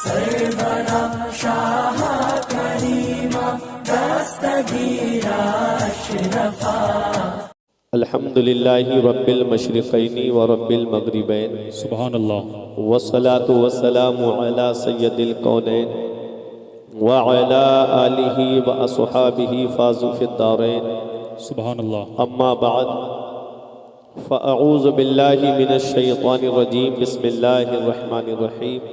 सरवरा शाह करीमा दस्तगीरा अशरफा। अल्हम्दुलिल्लाहि रब्बिल मशरिक़ैनि व रब्बिल मग़रिबैन। सुभान अल्लाह। वस्सलातु वस्सलामु अला सय्यदिल कौनैन व अला आलिहि व अस्हाबिहि फाज़ू फ़िद्दारैन। सुभान अल्लाह। अम्मा बाद फ़अऊज़ु बिल्लाहि मिनश शैतानिर रजीम। बिस्मिल्लाहिर रहमानिर रहीम।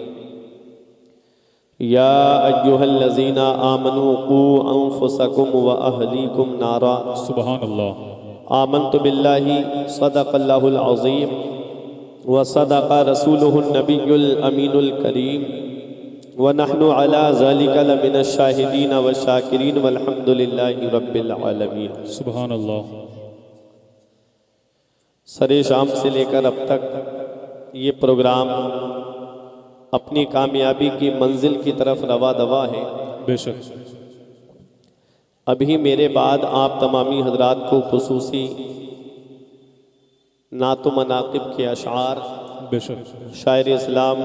या अय्युहल्लज़ीना आमनू क़ू अंफ़ुसकुम व अहलीकुम नारा। सुभान अल्लाह। आमन्तु बिल्लाहि सदक़ल्लाहुल अज़ीम व सदक़ रसूलुहुन नबियुल अमीनुल करीम व नहनु अला ज़ालिका लमिनश शाहिदीन व शाकिरीन वल्हम्दुलिल्लाहि रब्बिल आलमीन। सुभान अल्लाह। सरे शाम से लेकर अब तक ये प्रोग्राम अपनी कामयाबी की मंजिल की तरफ रवा दवा है। बेशक। अभी मेरे बाद आप तमामी हजरात को खुसूसी नातो मनाक़िब के अशार बेशक शायर इस्लाम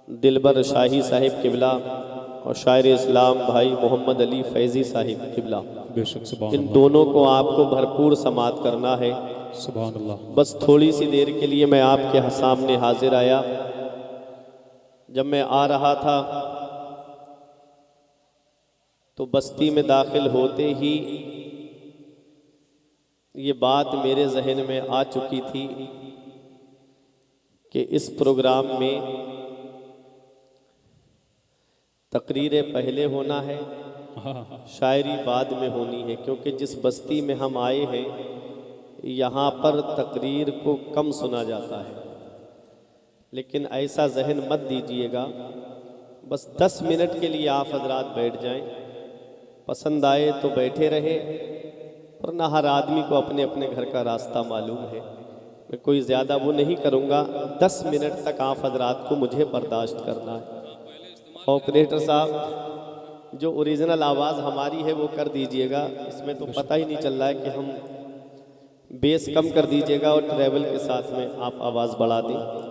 दिलबर शाही साहिब किबला और शायर इस्लाम भाई मोहम्मद अली फैज़ी साहिब किबला, बेशक सुभान इन अल्लाह। दोनों को आपको भरपूर समात करना है। सुभान अल्लाह। बस थोड़ी सी देर के लिए मैं आपके सामने हाजिर आया। जब मैं आ रहा था तो बस्ती में दाखिल होते ही ये बात मेरे जहन में आ चुकी थी कि इस प्रोग्राम में तकरीरें पहले होना है, शायरी बाद में होनी है, क्योंकि जिस बस्ती में हम आए हैं यहाँ पर तकरीर को कम सुना जाता है। लेकिन ऐसा जहन मत दीजिएगा, बस 10 मिनट के लिए आप हजरात बैठ जाएं, पसंद आए तो बैठे रहे, वरना हर आदमी को अपने अपने घर का रास्ता मालूम है। मैं कोई ज़्यादा वो नहीं करूँगा। 10 मिनट तक आप हजरात को मुझे बर्दाश्त करना है। ऑपरेटर साहब, जो ओरिजिनल आवाज़ हमारी है वो कर दीजिएगा। इसमें तो पता ही नहीं चल रहा है कि हम बेस कम कर दीजिएगा और ट्रैवल के साथ में आप आवाज़ बढ़ा दें।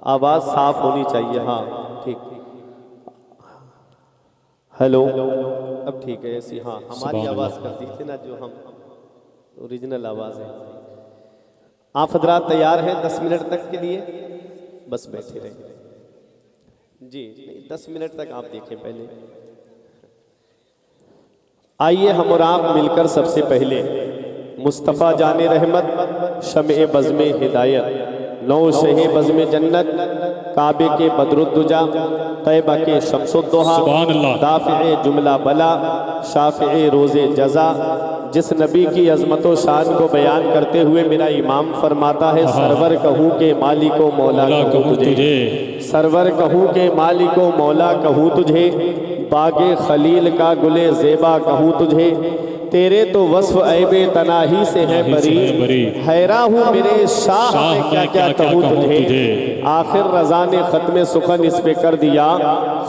आवाज़ साफ होनी चाहिए। हाँ ठीक। हेलो, अब ठीक है ऐसी। हाँ हमारी आवाज़ कर दीजिए ना, जो हम ओरिजिनल आवाज़ है। आप हजरात तैयार हैं 10 मिनट तक के लिए? बस बैठे रहे जी। नहीं, 10 मिनट तक आप देखें पहले। आइए हम और आप मिलकर सबसे पहले मुस्तफ़ा जाने रहमत, शम्ए बज़्मे हिदायत, नौ शहे बज़्मे जन्नत, काबे के बदरुद्दुजा, तैबा के शम्सुद्दुहा, दाफ़िए जुमला बला, शाफ़िए रोज़े जज़ा, जिस नबी की अज़मत शान को बयान करते हुए मेरा इमाम फरमाता है, सरवर कहूँ के मालिको मौला कहूँ तुझे, सरवर कहूँ के मालिको मौला कहूँ तुझे, बागे खलील का गुले ज़ेबा कहूँ तुझे, तेरे तो वस्फ ऐबे तनाही से है बरी, हैरा हूँ मेरे शाह में क्या क्या कहूँ तुझे, आखिर रज़ा ने ख़त्म सुखन इस पे कर दिया,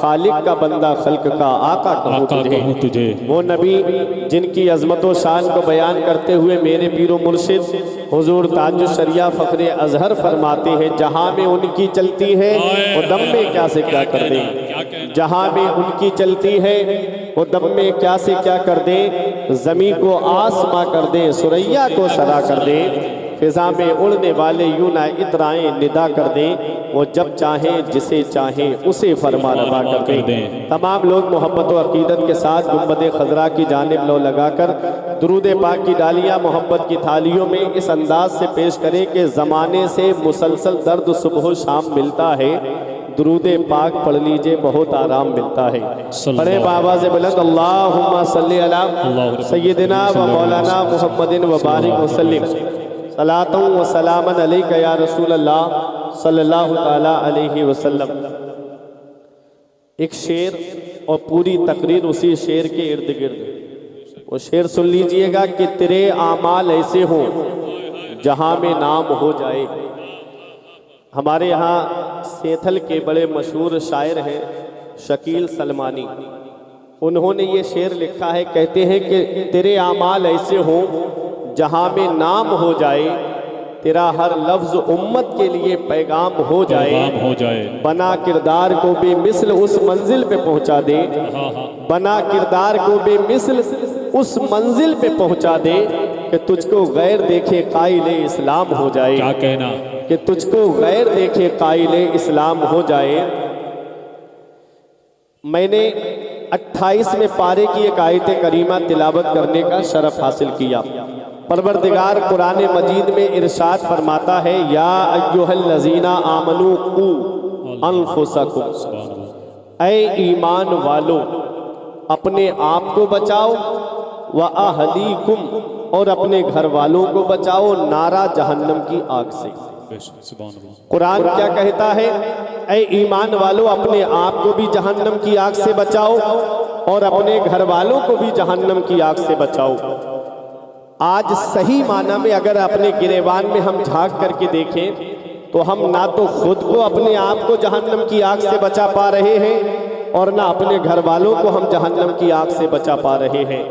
खालिक का बंदा खल्क का आका कहूँ तुझे। वो नबी जिनकी अज़मत शान को बयान करते हुए मेरे पीरो मुर्शिद हुजूर ताजुल शरिया फ़ख्रे अज़हर फरमाते हैं, जहाँ में उनकी चलती है वो दम में क्या से क्या कर दे, जहाँ में उनकी चलती है वो दम में क्या से क्या कर दे, ज़मीं को आसमां कर दे, सुरैया को सरा कर दे, फिज़ा में उड़ने वाले यूं ना इतराएं निदा कर दे, वो जब चाहे जिसे चाहे उसे फरमा रवा कर दे। तमाम लोग मोहब्बत और अकीदत के साथ गुंबद खजरा की जानिब लो लगाकर दुरूद पाक की डालियाँ मोहब्बत की थालियों में इस अंदाज से पेश करें कि ज़माने से मुसलसल दर्द सुबह शाम मिलता है, दुरूद पाक पढ़ लीजिए बहुत आराम मिलता है। पढ़े बाबा से बुलंद अल्लाहुम्मा सल्ली अला सय्यिदिना व मौलाना मुहम्मदिन व बारिक वसल्लिम सलातुं व सलामन अलैका या रसूल अल्लाह सल्लल्लाहु ताला अलैहि वसल्लम। एक शेर और पूरी तकरीर उसी शेर के इर्द गिर्द। वो शेर सुन लीजिएगा कि तेरे आमाल ऐसे हों जहाँ में नाम हो जाए। हमारे यहाँ सेथल के बड़े मशहूर शायर हैं शकील सलमानी, उन्होंने ये शेर लिखा है, कहते हैं कि तेरे आमाल ऐसे हों जहाँ में नाम हो जाए, तेरा हर लफ्ज उम्मत के लिए पैगाम हो जाए, पैगाम हो जाए। बना किरदार को बेमिसल उस मंजिल पे पहुंचा दे, बना किरदार को बेमिसल उस मंजिल पे पहुंचा दे कि तुझको गैर देखे काइले इस्लाम हो जाए। क्या कहना कि तुझको गैर देखे काइले इस्लाम हो जाए। मैंने 28वें पारे की एक आयत करीमा तिलावत करने का शरफ हासिल किया। परवरदिगार कुरान मजीद में इरशाद फरमाता है, या अय्युहल्लज़ीना आमनू कू अनफुसकुम, ऐ ईमान वालों अपने आप को बचाओ, व अहलीकुम और अपने घर वालों को बचाओ नारा जहन्नम की आग से। कुरान क्या कहता है? ऐ ईमान वालों अपने आप को भी जहन्नम की आग से बचाओ और अपने घर वालों को भी जहन्नम की आग से बचाओ। आज सही माना में अगर अपने गिरेबान में हम झांक करके देखें तो हम ना तो खुद को अपने आप को जहन्नम की आग से बचा पा रहे हैं और ना अपने घर वालों को हम जहन्नम की आग से बचा पा रहे हैं।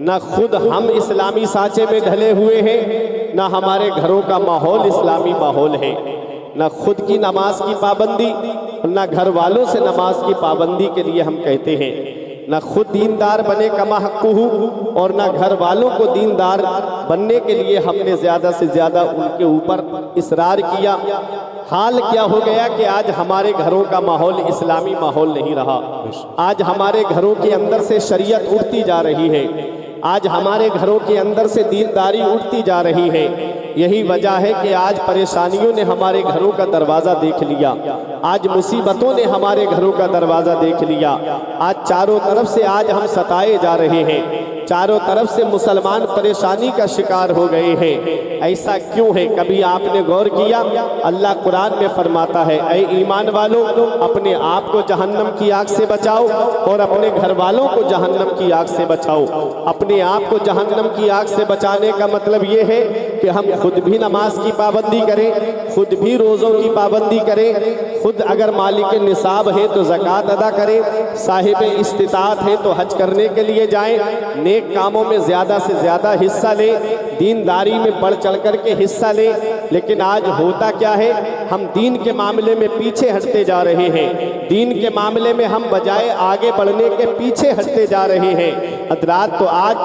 ना खुद हम इस्लामी सांचे में ढले हुए हैं, ना हमारे घरों का माहौल इस्लामी माहौल है। ना खुद की नमाज की पाबंदी, ना घर वालों से नमाज की पाबंदी के लिए हम कहते हैं। ना खुद दीनदार बने कमा हक़्क़ुहु और ना घर वालों को दीनदार बनने के लिए हमने ज़्यादा से ज़्यादा उनके ऊपर इसरार किया। हाल क्या हो गया कि आज हमारे घरों का माहौल इस्लामी माहौल नहीं रहा। आज हमारे घरों के अंदर से शरीयत उठती जा रही है, आज हमारे घरों के अंदर से दीनदारी उठती जा रही है। यही वजह है कि आज परेशानियों ने हमारे घरों का दरवाज़ा देख लिया, आज मुसीबतों ने हमारे घरों का दरवाज़ा देख लिया। आज चारों तरफ से आज हम सताए जा रहे हैं, चारों तरफ से मुसलमान परेशानी का शिकार हो गए हैं। ऐसा क्यों है? कभी आपने गौर किया? अल्लाह कुरान में फरमाता है, ऐ ईमान वालों अपने आप को जहन्नम की आग से बचाओ और अपने घर वालों को जहन्नम की आग से बचाओ। अपने आप को जहन्नम की आग से बचाने का मतलब ये है कि हम खुद भी नमाज की पाबंदी करें, खुद भी रोज़ों की पाबंदी करें, खुद अगर मालिक निसाब है तो ज़कात अदा करें, साहिब इस्तिताअत है तो हज करने के लिए जाएं, नेक कामों में ज़्यादा से ज़्यादा हिस्सा लें, दीनदारी में बढ़ चढ़ कर के हिस्सा लें। लेकिन आज होता क्या है? हम दीन के मामले में पीछे हटते जा रहे हैं, दीन के मामले में हम बजाय आगे बढ़ने के पीछे हटते जा रहे हैं। हज़रात, तो आज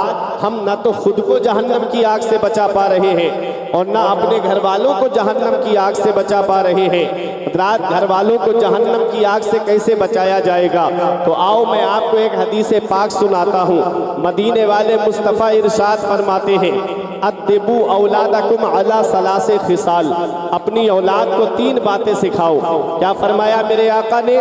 हम न तो खुद को जहन्नम की आग से बचा पा रहे हैं और ना अपने घर वालों को जहन्नम की आग से बचा पा रहे हैं। हज़रात, घर वालों को जहन्नम की आग से कैसे बचाया जाएगा? तो आओ मैं आपको एक हदीस पाक सुनाता हूँ। मदीने वाले मुस्तफ़ा इरशाद फरमाते हैं, अद्दिबू औलादकुम अला सलासे खिसाल, अपनी औलाद को 3 बातें सिखाओ। क्या फरमाया मेरे आका ने?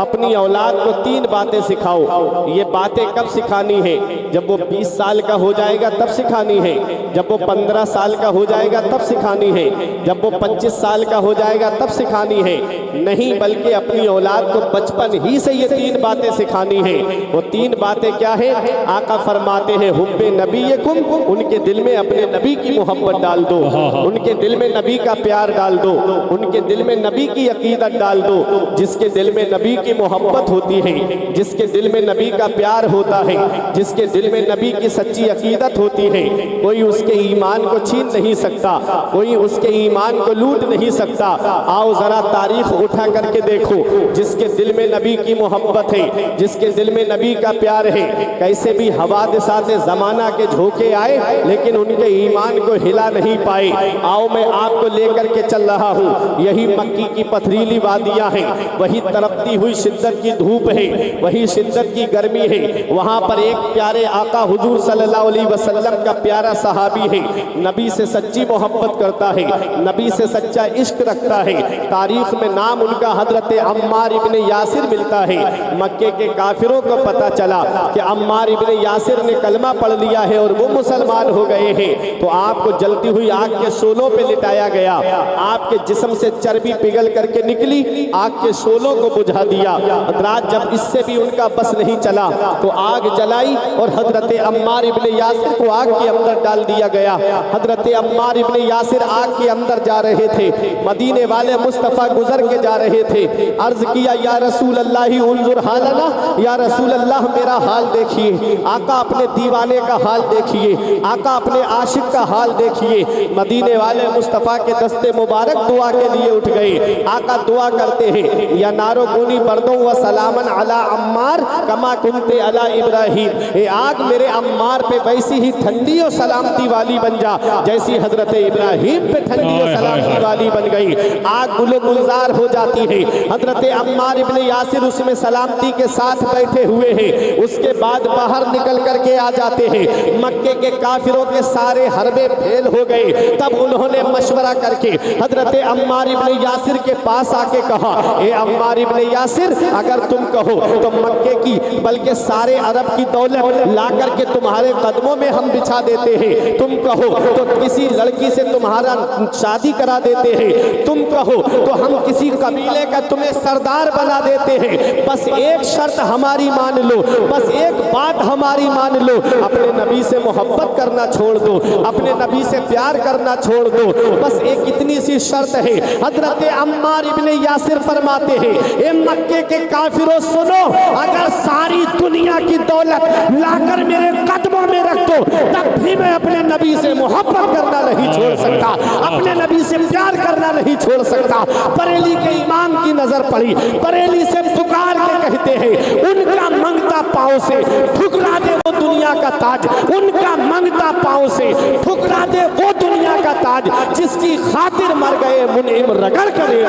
अपनी औलाद को 3 बातें सिखाओ। ये बातें कब सिखानी है? जब वो 20 साल का हो जाएगा तब सिखानी है, जब वो 15 साल का हो जाएगा तब सिखानी है, जब वो 25 साल का हो जाएगा तब सिखानी है? नहीं, बल्कि अपनी औलाद को बचपन ही से ये 3 बातें सिखानी है। वो 3 बातें क्या है? आका फरमाते हैं, हुब्बे नबीयकुम, उनके दिल में अपने नबी की मोहब्बत डाल दो, उनके दिल में नबी का प्यार डाल दो, उनके दिल में नबी की अकीदत डाल दो। जिसके दिल में नबी की मोहब्बत होती है, जिसके दिल में नबी का प्यार होता है, जिसके दिल में नबी की सच्ची अकीदत होती है, कोई उसके ईमान को छीन नहीं सकता, कोई उसके ईमान को लूट नहीं सकता। आओ जरा तारीख उठा करके देखो, जिसके दिल में नबी की मोहब्बत है, जिसके दिल में नबी का प्यार है, कैसे भी हवादिसात ज़माना के झोंके आए लेकिन उनके ईमान को हिला नहीं पाए। आओ मैं आपको लेकर के चल रहा हूँ। यही मक्की की पथरीली वादियाँ हैं, वही तड़पती हुई शिद्दत की धूप है, वही शिद्दत की गर्मी है। वहाँ पर एक प्यारे आका हुजूर सल्लल्लाहु अलैहि वसल्लम का प्यारा सहाबी है, नबी से सच्ची मोहब्बत करता है, नबी से सच्चा इश्क रखता है। तारीख में नाम उनका हजरत अम्मार इब्न यासिर मिलता है। मक्के के काफिरों को पता चला कि अम्मार इब्न यासिर ने कलमा पढ़ लिया है और वो मुसलमान हो गए हैं, तो आपको जलती हुई आग के शोलों पे लिटाया गया, आपके जिस्म से चर्बी पिघल करके निकली, आग के शोलों को बुझा दिया। हज़रात, जब इससे भी उनका बस नहीं चला तो आग जलाई और हजरत अम्मार इब्न यासिर को आग के अंदर डाल दिया गया। हजरत अम्मार इब्न यासिर आग के अंदर जा रहे थे, मदीने वाले मुस्तफ़ा गुजर के जा रहे थे। अर्ज किया या रसूल अल्लाह उन्जुर हालना, या रसूल अल्लाह मेरा हाल देखिए। आका अपने दीवाने का हाल देखिए, आका अपने आशिक का हाल देखिए। मदीने वाले मुस्तफ़ा के दस्ते मुबारक दुआ के लिए उठ गए। आका दुआ करते हैं या नारो गुनी बर्दों व सलामन अला अम्मार कमा कुंते अला इब्राहिम, ए आग मेरे अम्मार पे वैसी ही ठंडी और सलामती वाली बन जा जैसी हजरत इब्राहिम पे ठंडी और सलामती वाली बन गई। आग गुलो गुलजार हो जाती है। हजरत अम्मार इब्ने यासिर उसमें सलामती के साथ बैठे हुए हैं। उसके बाद बाहर निकल करके आ जाते हैं। मक्के के काफिरों के सारे हरबे फेल हो गए। तब उन्होंने मशवरा करके हजरत अम्मार इब्ने यासिर के पास आके कहा, ए अम्मार इब्ने यासिर, अगर तुम कहो तो मक्के की बल्कि सारे अरब की दौलत ला करके तुम्हारे कदमों में हम बिछा देते हैं। तुम कहो तो किसी लड़की से तुम्हारा शादी करा देते हैं। तुम कहो तो हम किसी कबीले का तुम्हें सरदार बना देते हैं। बस एक शर्त हमारी मान लो, बस एक बात हमारी मान लो, अपने नबी से मोहब्बत करना छोड़ दो, अपने नबी से प्यार करना छोड़ दो। बस एक इतनी सी शर्त है। हजरत अम्मार इब्ने यासिर फरमाते हैं, ए मक्के के काफिरों सुनो, अगर सारी दुनिया की दौलत लाकर मेरे कदमों में रख दो तब भी मैं अपने नबी से मोहब्बत करना नहीं छोड़ सकता, अपने नबी से प्यार करना नहीं छोड़ सकता। बरेली के इमाम की नजर पड़ी, बरेली से पुकार के कहते हैं, उनका मंगता पांव से ठुकरा दे वो दुनिया का ताज, उनका मंगता पांव से ठुकरा दे वो दुनिया का ताज जिसकी खातिर मर गए मुनइम रगड़ करे।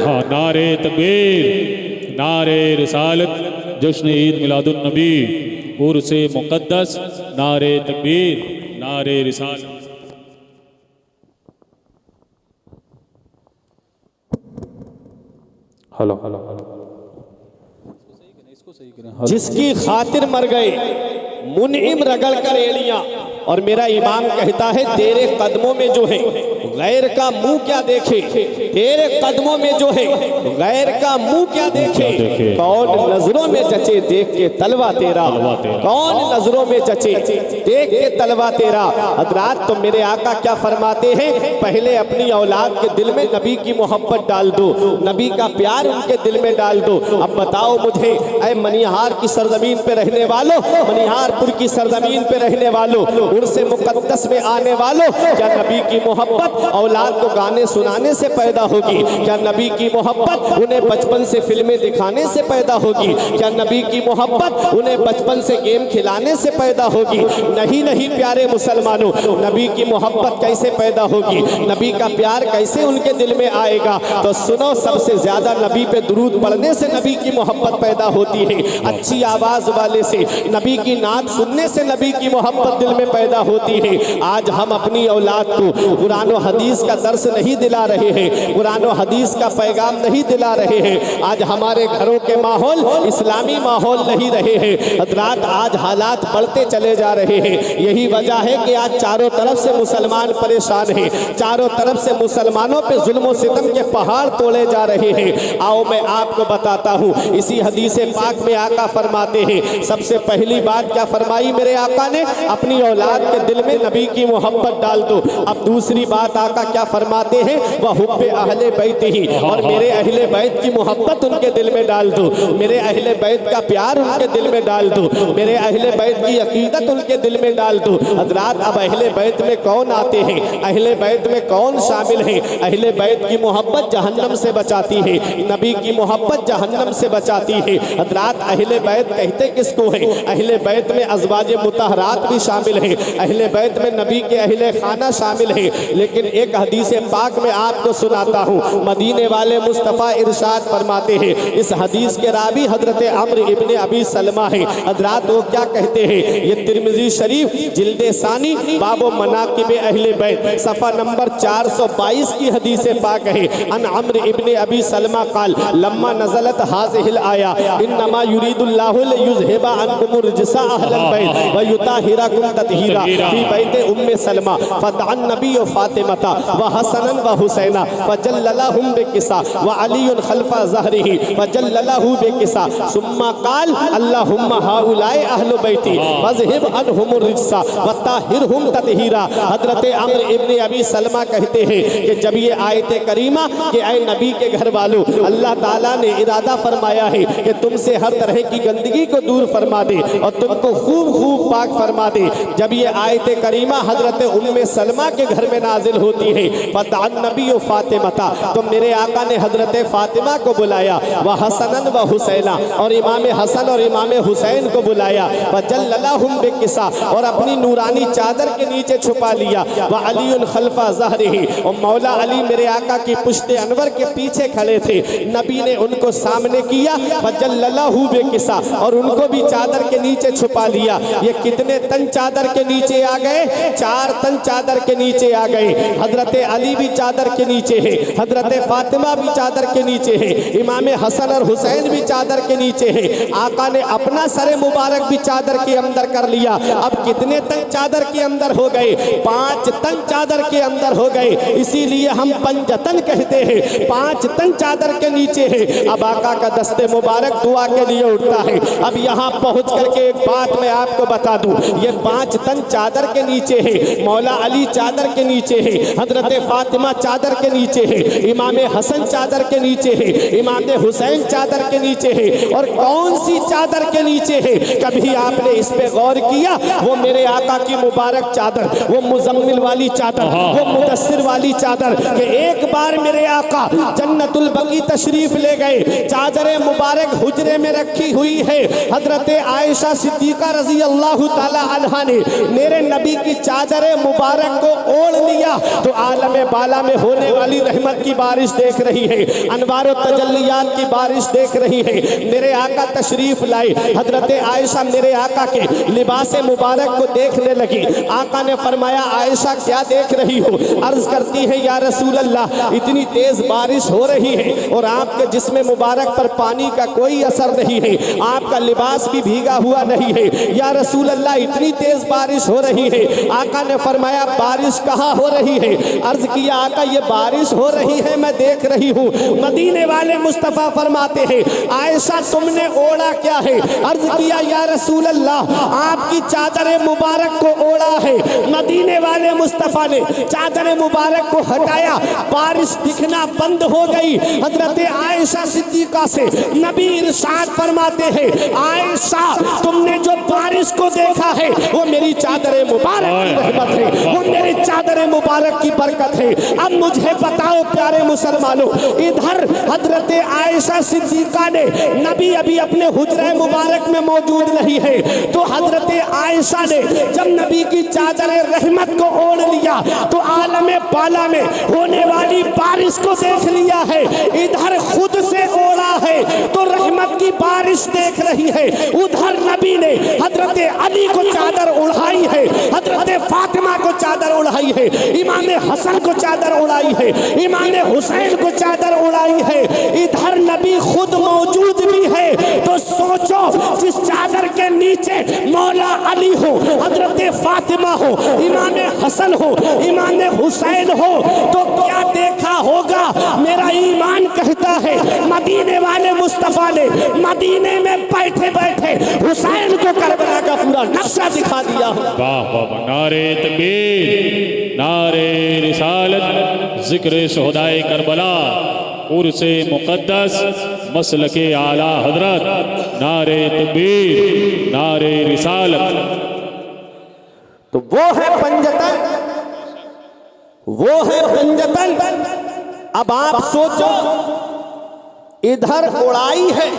हाँ, नारे तकबीर, नारे रिसालत, जश्न ईद मिलादुन नबी, उर्स मुक़द्दस, नारे तकबीर, नारे रिसालत। हेलो हेलो जिसकी खातिर मर गए मुनइम रगड़ कर एड़ियां। और मेरा इमाम कहता है, तेरे कदमों में जो है गैर का मुंह क्या देखे, तेरे कदमों में जो है गैर का मुंह क्या देखे। कौन नजरों में जचे देख के तलवा तेरा, कौन नजरों में जचे देख के तलवा तेरा। हजरात तो मेरे आका क्या फरमाते हैं, पहले अपनी औलाद के दिल में नबी की मोहब्बत डाल दो, नबी का प्यार उनके दिल में डाल दो। अब बताओ मुझे, ऐ मनिहार की सरजमीन पे रहने वालों, मनिहारपुर की सरजमीन पे रहने वालों, उनसे मुकद्दस में आने वालों, क्या नबी की मोहब्बत औलाद को गाने सुनाने से पैदा होगी? क्या नबी की मोहब्बत उन्हें बचपन से फिल्में दिखाने से पैदा होगी? क्या नबी की मोहब्बत उन्हें बचपन से गेम खिलाने से पैदा होगी? नहीं नहीं प्यारे मुसलमानों, नबी की मोहब्बत कैसे पैदा होगी, नबी का प्यार कैसे उनके दिल में आएगा? तो सुनो, सबसे ज्यादा नबी पे दुरूद पढ़ने से नबी की मोहब्बत पैदा होती है। अच्छी आवाज वाले से, नबी की नात सुनने से नबी की मोहब्बत दिल में पैदा होती है। आज हम अपनी औलाद को कुरान और हदीस का दर्स नहीं दिला रहे हैं, कुरान और हदीस का पैगाम नहीं दिला रहे हैं। आज हमारे घरों के माहौल इस्लामी माहौल नहीं रहे हैं। हजरात, आज हालात बढ़ते चले जा रहे हैं। यही वजह है कि आज चारों तरफ से मुसलमान परेशान हैं, चारों तरफ से मुसलमानों पे जुल्म और सितम के पहाड़ तोड़े जा रहे हैं। आओ मैं आपको बताता हूँ, इसी हदीस पाक में आका फरमाते हैं, सबसे पहली बात क्या फरमाई मेरे आका ने, अपनी औलाद के दिल में नबी की मोहब्बत डाल दो। अब दूसरी बात आका क्या फरमाते हैं, वह हुब्बे अहले बैत ही, और मेरे अहले बैत की मोहब्बत उनके दिल में डाल दो, मेरे अहले बैत का प्यार उनके दिल में डाल दो, मेरे अहले बैत की अकीदत उनके दिल में डाल दो। हजरात, अब अहले बैत में कौन आते हैं, अहले बैत में कौन शामिल है? अहले बैत की मोहब्बत जहन्नम से बचाती है, नबी की मोहब्बत जहन्नम से बचाती है। हजरात, अहले बैत कहते किसको है? अहले बैत में अज़वाज मुतहरात भी शामिल है, अहले बैत में नबी के अहले खाना शामिल है। लेकिन एक हदीस पाक में आपको सुनाता हूँ, मदीने वाले मुस्तफ़ा इरशाद फरमाते हैं, इस हदीस के रावी हजरत अम्र इब्ने अबी सलमा है। हजरात, वो क्या कहते हैं, ये तिरमिज़ी शरीफ जिल्दे सानी बाबो मनाकिब अहले बैत सफ़ा नंबर 422 की हदीस पाक है। अन अम्र इब्ने अबी सलमा काल लम्मा नज़लत हाज़िहिल आया इन्नमा युरीदुल्लाहु लियुज़हिबा अन्कुमुर रिज्सा अहलल बैत व युताहिराकुम तत्हीरा फी बैत उम्मे सलमा फतअन नबी व फातिमा फातिमता व हसनन व हुसैना फजल्ललहुम बिकिसा व अलीयुन खल्फा ज़हरिही फजल्ललहु बिकिसा सुम्मा क़ाल अल्लाहुम्मा हाउलाए अहलु बैती फज़हिब अनहुमुर रिज्सा व ताहिरहुम ततहीरा। हज़रत अम्र इब्न अबी सलमा कहते हैं कि जब ये आयत करीमा कि ऐ नबी के घर वालों, अल्लाह ताला ने इरादा फरमाया है कि तुमसे हर तरह की गंदगी को दूर फरमा दे और तुमको खूब खूब पाक फरमा दे। जब ये आयत करीमा हजरत उम्मे सलमा के घर में नाजिल होती है, फदान नबी व फातिमता, तो मेरे आका ने हजरत फातिमा को बुलाया, वह हसनन व हुसैना, और इमाम हसन और इमाम हुसैन को बुलाया, फजल्ललहुम बिकिसा, और अपनी नूरानी चादर के नीचे छुपा लिया, वह अलीउन खल्फा ज़हरिही, और मौला अली मेरे आका की पुश्ते अनवर के पीछे खड़े थे। नबी ने उनको सामने किया, फजल्ललहु बिकिसा, और उनको भी चादर के नीचे छुपा लिया। ये कितने तन चादर के नीचे आ गए? 4 तन चादर के नीचे आ गए। हजरत अली भी चादर के नीचे है, हजरत फातिमा भी चादर के नीचे है, इमाम हसन और हुसैन भी चादर के नीचे है। आका ने अपना सरे मुबारक भी चादर के अंदर कर लिया। अब कितने तन चादर के अंदर हो गए? 5 तन चादर के अंदर हो गए। इसीलिए हम पंजतन कहते हैं, 5 तन चादर के नीचे है। अब आका का दस्ते मुबारक दुआ के लिए उठता है। अब यहाँ पहुँच करके एक बात मैं आपको बता दूं, ये 5 तन चादर के नीचे है। मौला अली चादर के नीचे है, हजरत फातिमा चादर के नीचे है, इमाम हसन चादर के नीचे है, इमाम हुसैन चादर के नीचे है। और कौन सी चादर के नीचे है? कभी आपने इस पे गौर किया? वो मेरे आका की मुबारक चादर, वो मुजम्मिल वाली चादर, वो मुदस्सिर वाली चादर, कि एक बार मेरे आका जन्नतुल बकी तशरीफ ले गए, चादर मुबारक हुजरे में रखी हुई है। हजरत आयशा सिद्दीका रजी अल्लाह ताला अन्हा ने मेरे नबी की चादर मुबारक को ओढ़ लिया तो आलम बाला में होने वाली रहमत की बारिश देख रही है, अनवार और तजल्लियात की बारिश देख रही है। मेरे आका तशरीफ लाए, हजरत आयशा मेरे आका के लिबास मुबारक को देखने लगी। आका ने फरमाया, आयशा क्या देख रही हो? अर्ज करती है, या रसूल अल्लाह, इतनी तेज बारिश हो रही है और आपके जिस्म मुबारक पर पानी का कोई असर नहीं है, आपका लिबास भी भीगा हुआ नहीं है। या रसूल अल्लाह, इतनी तेज बारिश हो रही है। आका ने फरमाया, बारिश कहाँ हो रही है? अर्ज किया, आका ये बारिश हो रही है, मैं देख रही हूँ। मदीने वाले मुस्तफ़ा फरमाते हैं, आयशा तुमने ओढ़ा क्या है? अर्ज किया, या रसूल अल्लाह, आपकी चादर मुबारक को ओढ़ा है। मदीने वाले मुस्तफ़ा ने चादर मुबारक को हटाया, बारिश दिखना बंद हो गई। हजरत आयशा सिद्दीका से नबी इरशाद फरमाते हैं, आयशा तुमने जो बारिश को देखा है वो मेरी चादर मुबारक की रहमत है, वो मेरी चादर मुबारक की बरकत है। अब मुझे बताओ प्यारे मुसलमानों, इधर हजरत आयशा सिद्दीका ने, नबी अभी अपने हुजरे मुबारक में मौजूद नहीं है, तो हजरत आयशा ने जब नबी की चादर रहमत को ओढ़ लिया तो आलम बाला में होने वाली बारिश को देख लिया है। इधर खुद से ओढ़ा है तो रहमत की बारिश देख रही है, उधर नबी ने हजरत अली को चादर उड़ाई है, हजरत फातिमा को चादर उड़ाई है, इमाम हसन को चादर उड़ाई है, इमाम हुसैन को चादर उड़ाई है। इधर नबी खुद मौजूद भी है। तो सोचो, जिस चादर के नीचे मौला अली हो, हजरत फातिमा हो, इमाम हसन हो, इमाम हुसैन हो, तो क्या देखा होगा? मेरा ईमान कहता है मदीने वाले मुस्तफा ने मदीने में बैठे बैठे हुसैन को करबला का पूरा नक्शा दिखा दिया। वाह वाह, नारे तकबीर, नारे रिसालत, जिक्र शुहदाए करबला, उर्से मुक़द्दस, मसलके आला हजरत, नारे तकबीर, नारे रिसालत। तो वो है पंजतन, वो है पंजतन। अब आप सोचो, इधर उड़ाई है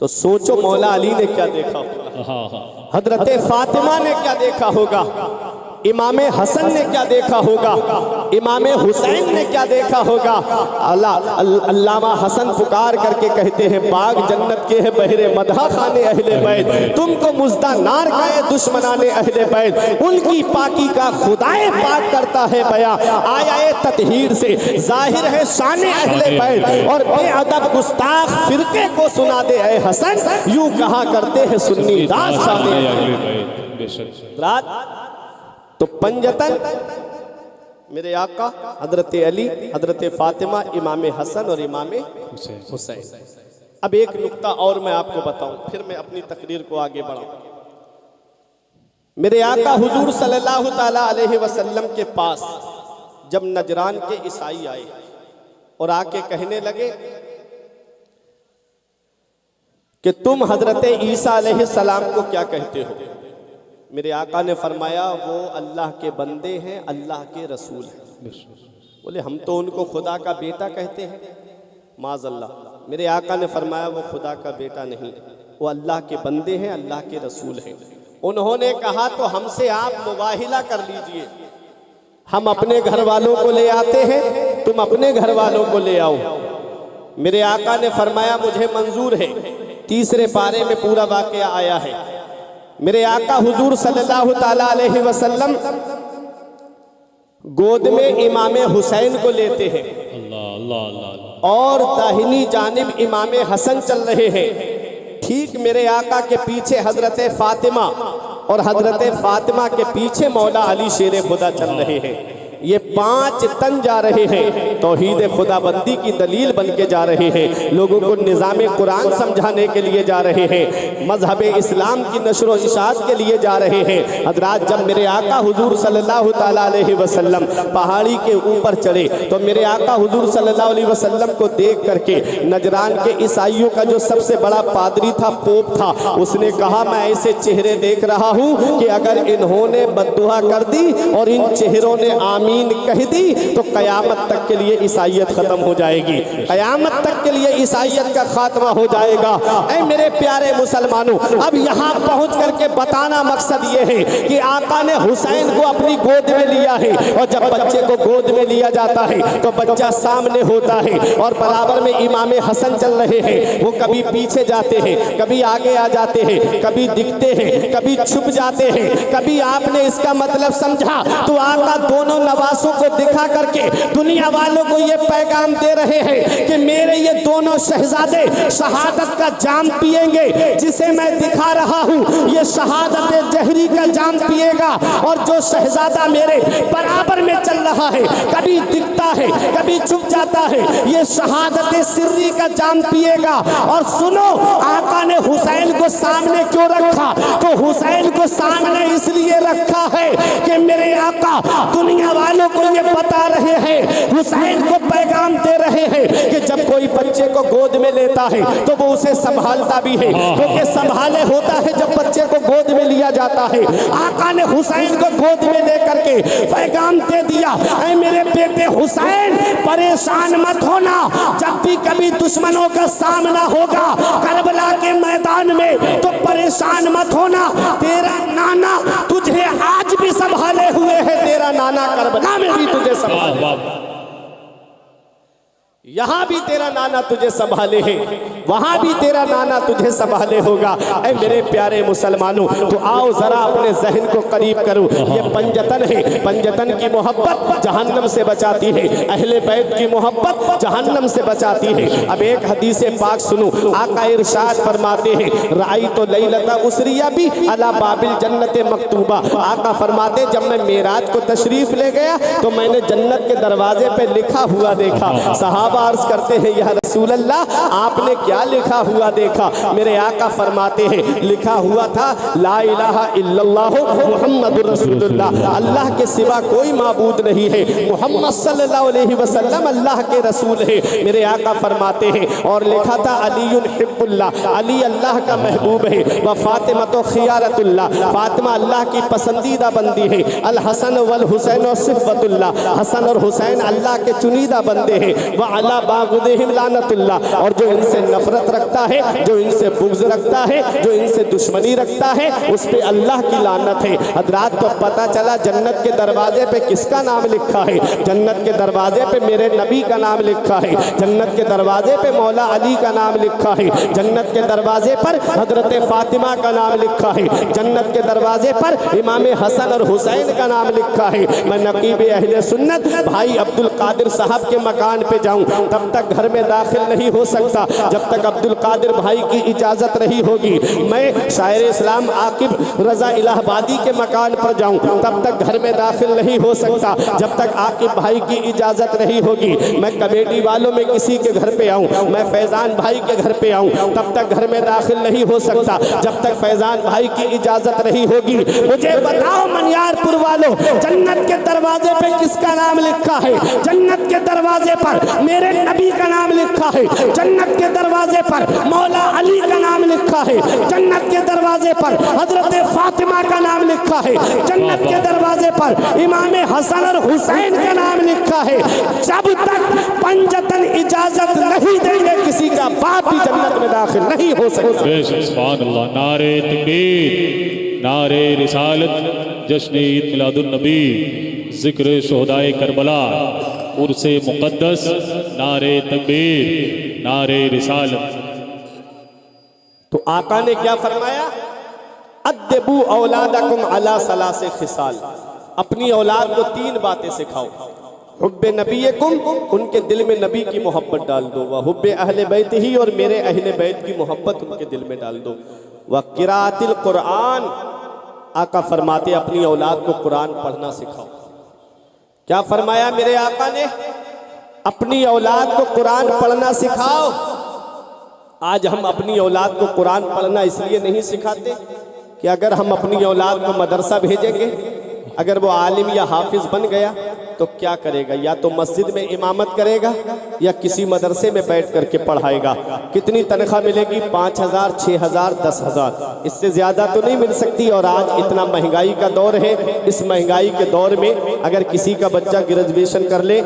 तो सोचो मौला अली ने क्या देखा होगा, हजरत फातिमा ने क्या देखा होगा, इमाम हसन ने क्या देखा होगा, इमाम हुसैन ने क्या देखा होगा। अल्लामा हसन पुकार करके कहते हैं, बाग जन्नत के है बहरे मदहा खाने अहले बैत, तुमको मुज्दा नार खाए दुश्मनाने अहले बैत, उनकी पाकी का खुदाए पाक करता है बया, आया ततहीर से जाहिर है शान अहले बैत, और बेअदब गुस्ताख फिरके को सुना दे ऐ हसन, यूं कहा करते हैं सुन्नी दास शान। तो पंजतन मेरे आका हजरत अली, हजरत फातिमा, इमाम हसन और इमाम हुसैन। अब एक नुक्ता और मैं आपको बताऊं, फिर मैं अपनी तकरीर को आगे बढ़ाऊं। मेरे आका हुजूर सल्लल्लाहु ताला अलैहि वसल्लम के पास जब नजरान के ईसाई आए और आके कहने लगे कि तुम हजरत ईसा अलैहि सलाम को क्या कहते हो, मेरे आका ने फरमाया वो अल्लाह के बंदे हैं, अल्लाह के रसूल हैं। बोले हम तो उनको खुदा का बेटा कहते हैं, माज़अल्लाह। मेरे आका ने फरमाया वो खुदा का बेटा नहीं, वो अल्लाह के बंदे हैं, अल्लाह के रसूल हैं। उन्होंने कहा तो हमसे आप मुबाहिला कर लीजिए, हम अपने घर वालों को ले आते हैं, तुम अपने घर वालों को ले आओ। मेरे आका ने फरमाया मुझे मंजूर है। तीसरे पारे में पूरा वाकया आया है। मेरे आका हुजूर सल्लल्लाहु ताला अलैहि वसल्लम गोद में इमाम हुसैन को लेते हैं और दाहिनी जानिब इमाम हसन चल रहे हैं। ठीक मेरे आका के पीछे हजरत फातिमा और हजरत फातिमा के पीछे मौला अली शेर खुदा चल रहे हैं। ये 5 तन जा रहे हैं, तौहीद खुदाबंदी की दलील बन के जा रहे हैं, लोगों को निज़ाम कुरान समझाने के लिए जा रहे हैं, मजहब इस्लाम की नशर इशात के लिए जा रहे हैं। हजरात जब मेरे आका हुजूर सल्लल्लाहु ताला अलैहि वसल्लम पहाड़ी के ऊपर चढ़े तो मेरे आका हुजूर सल्लल्लाहु अलैहि वसल्लम को देख करके नजरान के ईसाइयों का जो सबसे बड़ा पादरी था, पोप था, उसने कहा मैं ऐसे चेहरे देख रहा हूँ कि अगर इन्होंने बद्दुआ कर दी और इन चेहरों ने आमीन कह दी तो कयामत तक के लिए ईसाइयत खत्म हो जाएगी, कयामत तक के लिए ईसाइयत का खात्मा हो जाएगा। ऐ मेरे प्यारे मुसलमानों, अब यहाँ पहुँच करके बताना मकसद ये है कि आका ने हुसैन को अपनी गोद में लिया है और जब बच्चे को गोद में लिया जाता है तो बच्चा सामने होता है और बराबर में इमाम हसन चल रहे हैं। वो कभी पीछे जाते हैं, कभी आगे आ जाते हैं, कभी दिखते हैं, कभी छुप जाते हैं। कभी आपने इसका मतलब समझा तो आका दोनों नवासों को दिखा करके दुनिया वालों को ये पैगाम दे रहे हैं कि मेरे ये दोनों शहजादे शहादत का जाम पिएंगे, जिसे मैं दिखा रहा हूँ ये शहादत जहरी का जाम पिएगा और जो शहजादा मेरे बराबर में चल रहा है, कभी दिखता है, कभी छुप जाता है, ये शहादत सिर्री का जाम पिएगा। और सुनो, आका ने हुसैन को सामने क्यों रखा? तो हुसैन को सामने इसलिए रखा है कि मेरे आका दुनिया वालों को ये बता रहे हैं, हुसैन को पैगाम दे रहे हैं कि जब कोई बच्चे को गोद में लेता है तो वो उसे संभालता भी है, क्योंकि संभाले होता है जब बच्चे को गोद में लिया जाता है। आका ने हुसैन को गोद में लेकर के पैगाम दे दिया, ऐ मेरे बेटे हुसैन परेशान मत होना, जब भी कभी दुश्मनों का सामना होगा करबला के मैदान में तो परेशान मत होना, तेरा नाना तुझे आज भी संभाले हुए है, तेरा नाना करबला में भी तुझे संभाले, यहाँ भी तेरा नाना तुझे संभाले है, वहां भी तेरा नाना तुझे संभाले होगा। ऐ मेरे प्यारे मुसलमानों, तो आओ जरा अपने जहन को करीब करो। ये पंजतन है, पंजतन की मोहब्बत जहन्नम से बचाती है, अहले बैत की मोहब्बत जहन्नम से बचाती है। अब एक हदीस पाक सुनो, आका इरशाद फरमाते हैं, राई तो लैलता उसरिया भी अला बाबिल जन्नत मकतूबा। आका फरमाते जब मैं मेराज को तशरीफ ले गया तो मैंने जन्नत के दरवाजे पे लिखा हुआ देखा। सहाबा अर्ज करते हैं या रसूल अल्लाह आपने क्या लिखा हुआ देखा? मेरे आका फरमाते हैं लिखा हुआ था ला इलाहा इल्लल्लाह मुहम्मदुर रसूलुल्लाह, अल्लाह के सिवा कोई माबूद नहीं है, मोहम्मद सल्लल्लाहु अलैहि वसल्लम अल्लाह के रसूल है। मेरे आका फरमाते हैं और लिखा था अलीयुन हिब्बुल्लाह, अली अल्लाह का महबूब है, व फातिमा तो खियारतुल्लाह, फातिमा अल्लाह की पसंदीदा बंदी है, अल हसन वल हुसैन सिफ़तुल्लाह, हसन और हुसैन अल्लाह के चुनीदा बंदे हैं, व अला बागुदिहिम लानतुल्लाह, और जो इनसे नफरत रखता है, जो इनसे बुग़्ज़ रखता है, जो इनसे दुश्मनी रखता है, उस पे अल्लाह की लानत है। हज़रात तो पता चला जन्नत के दरवाजे पे किसका नाम लिखा है? जन्नत के दरवाजे पे मेरे नबी का नाम लिखा है, जन्नत के दरवाजे पे मौला अली का नाम लिखा है, जन्नत के दरवाजे पर हजरत फातिमा का नाम लिखा है, जन्नत के दरवाजे पर इमाम हसन और हुसैन का नाम लिखा है। मैं नकीब अहले सुन्नत भाई अब्दुल कादिर साहब के मकान पे जाऊं, तब तक घर में दाखिल दाखिल नहीं हो सकता जब तक अब्दुल कादिर भाई की इजाज़त नहीं होगी। मैं शायर इस्लाम आकिब रज़ा इलाहाबादी के मकान पर जाऊं तब तक घर में दाखिल नहीं हो सकता जब तक आकिब भाई की इजाज़त नहीं होगी। मैं कमेटी वालों में किसी के घर पे आऊं, मैं फैज़ान भाई के घर पे आऊं तब तक घर में दाखिल नहीं हो सकता जब तक फैज़ान भाई की इजाज़त नहीं होगी। मुझे बताओ मनियारपुर वालों, जन्नत के दरवाजे पे किसका नाम लिखा है? जन्नत के दरवाजे पर मेरे नबी का नाम लिखा है। जन्नत के दरवाजे पर मौला अली का नाम लिखा है। जन्नत के दरवाजे पर हजरत फातिमा का नाम लिखा है। जन्नत के दरवाजे पर इमाम हसन और हुसैन का नाम लिखा है। जब तक पंजतन इजाजत नहीं देंगे किसी का बाप भी जन्नत में दाखिल नहीं हो सकता। सुभान अल्लाह। नारे तकबीर, नारे रिसालत, जश्न ईद मिलादुन नबी, जिक्र शुहदाए करबला, उर्से मुक़द्दस, नारे तकबीर, नारे रिसालत। तो आका ने क्या फरमाया? अद्दबू औलादकुम अला सलासे खिसाल, अपनी औलाद को 3 बातें सिखाओ। हुब्बे नबीकुम, उनके दिल में नबी की मोहब्बत डाल दो। वह हुब्बे अहले बैत ही, और मेरे अहले बैत की मोहब्बत उनके दिल में डाल दो। वह किरातिल कुरान, आका फरमाते अपनी औलाद को कुरान पढ़ना सिखाओ। क्या फरमाया मेरे आका ने? अपनी औलाद को कुरान पढ़ना सिखाओ। आज हम अपनी औलाद को कुरान पढ़ना इसलिए नहीं सिखाते कि अगर हम अपनी औलाद को मदरसा भेजेंगे, अगर वो आलिम या हाफिज बन गया तो क्या करेगा? या तो मस्जिद में इमामत करेगा या किसी मदरसे में बैठ करके पढ़ाएगा। कितनी तनख्वाह मिलेगी? 5,000, 6,000, 10,000, इससे ज़्यादा तो नहीं मिल सकती। और आज इतना महंगाई का दौर है, इस महंगाई के दौर में अगर किसी का बच्चा ग्रेजुएशन कर ले,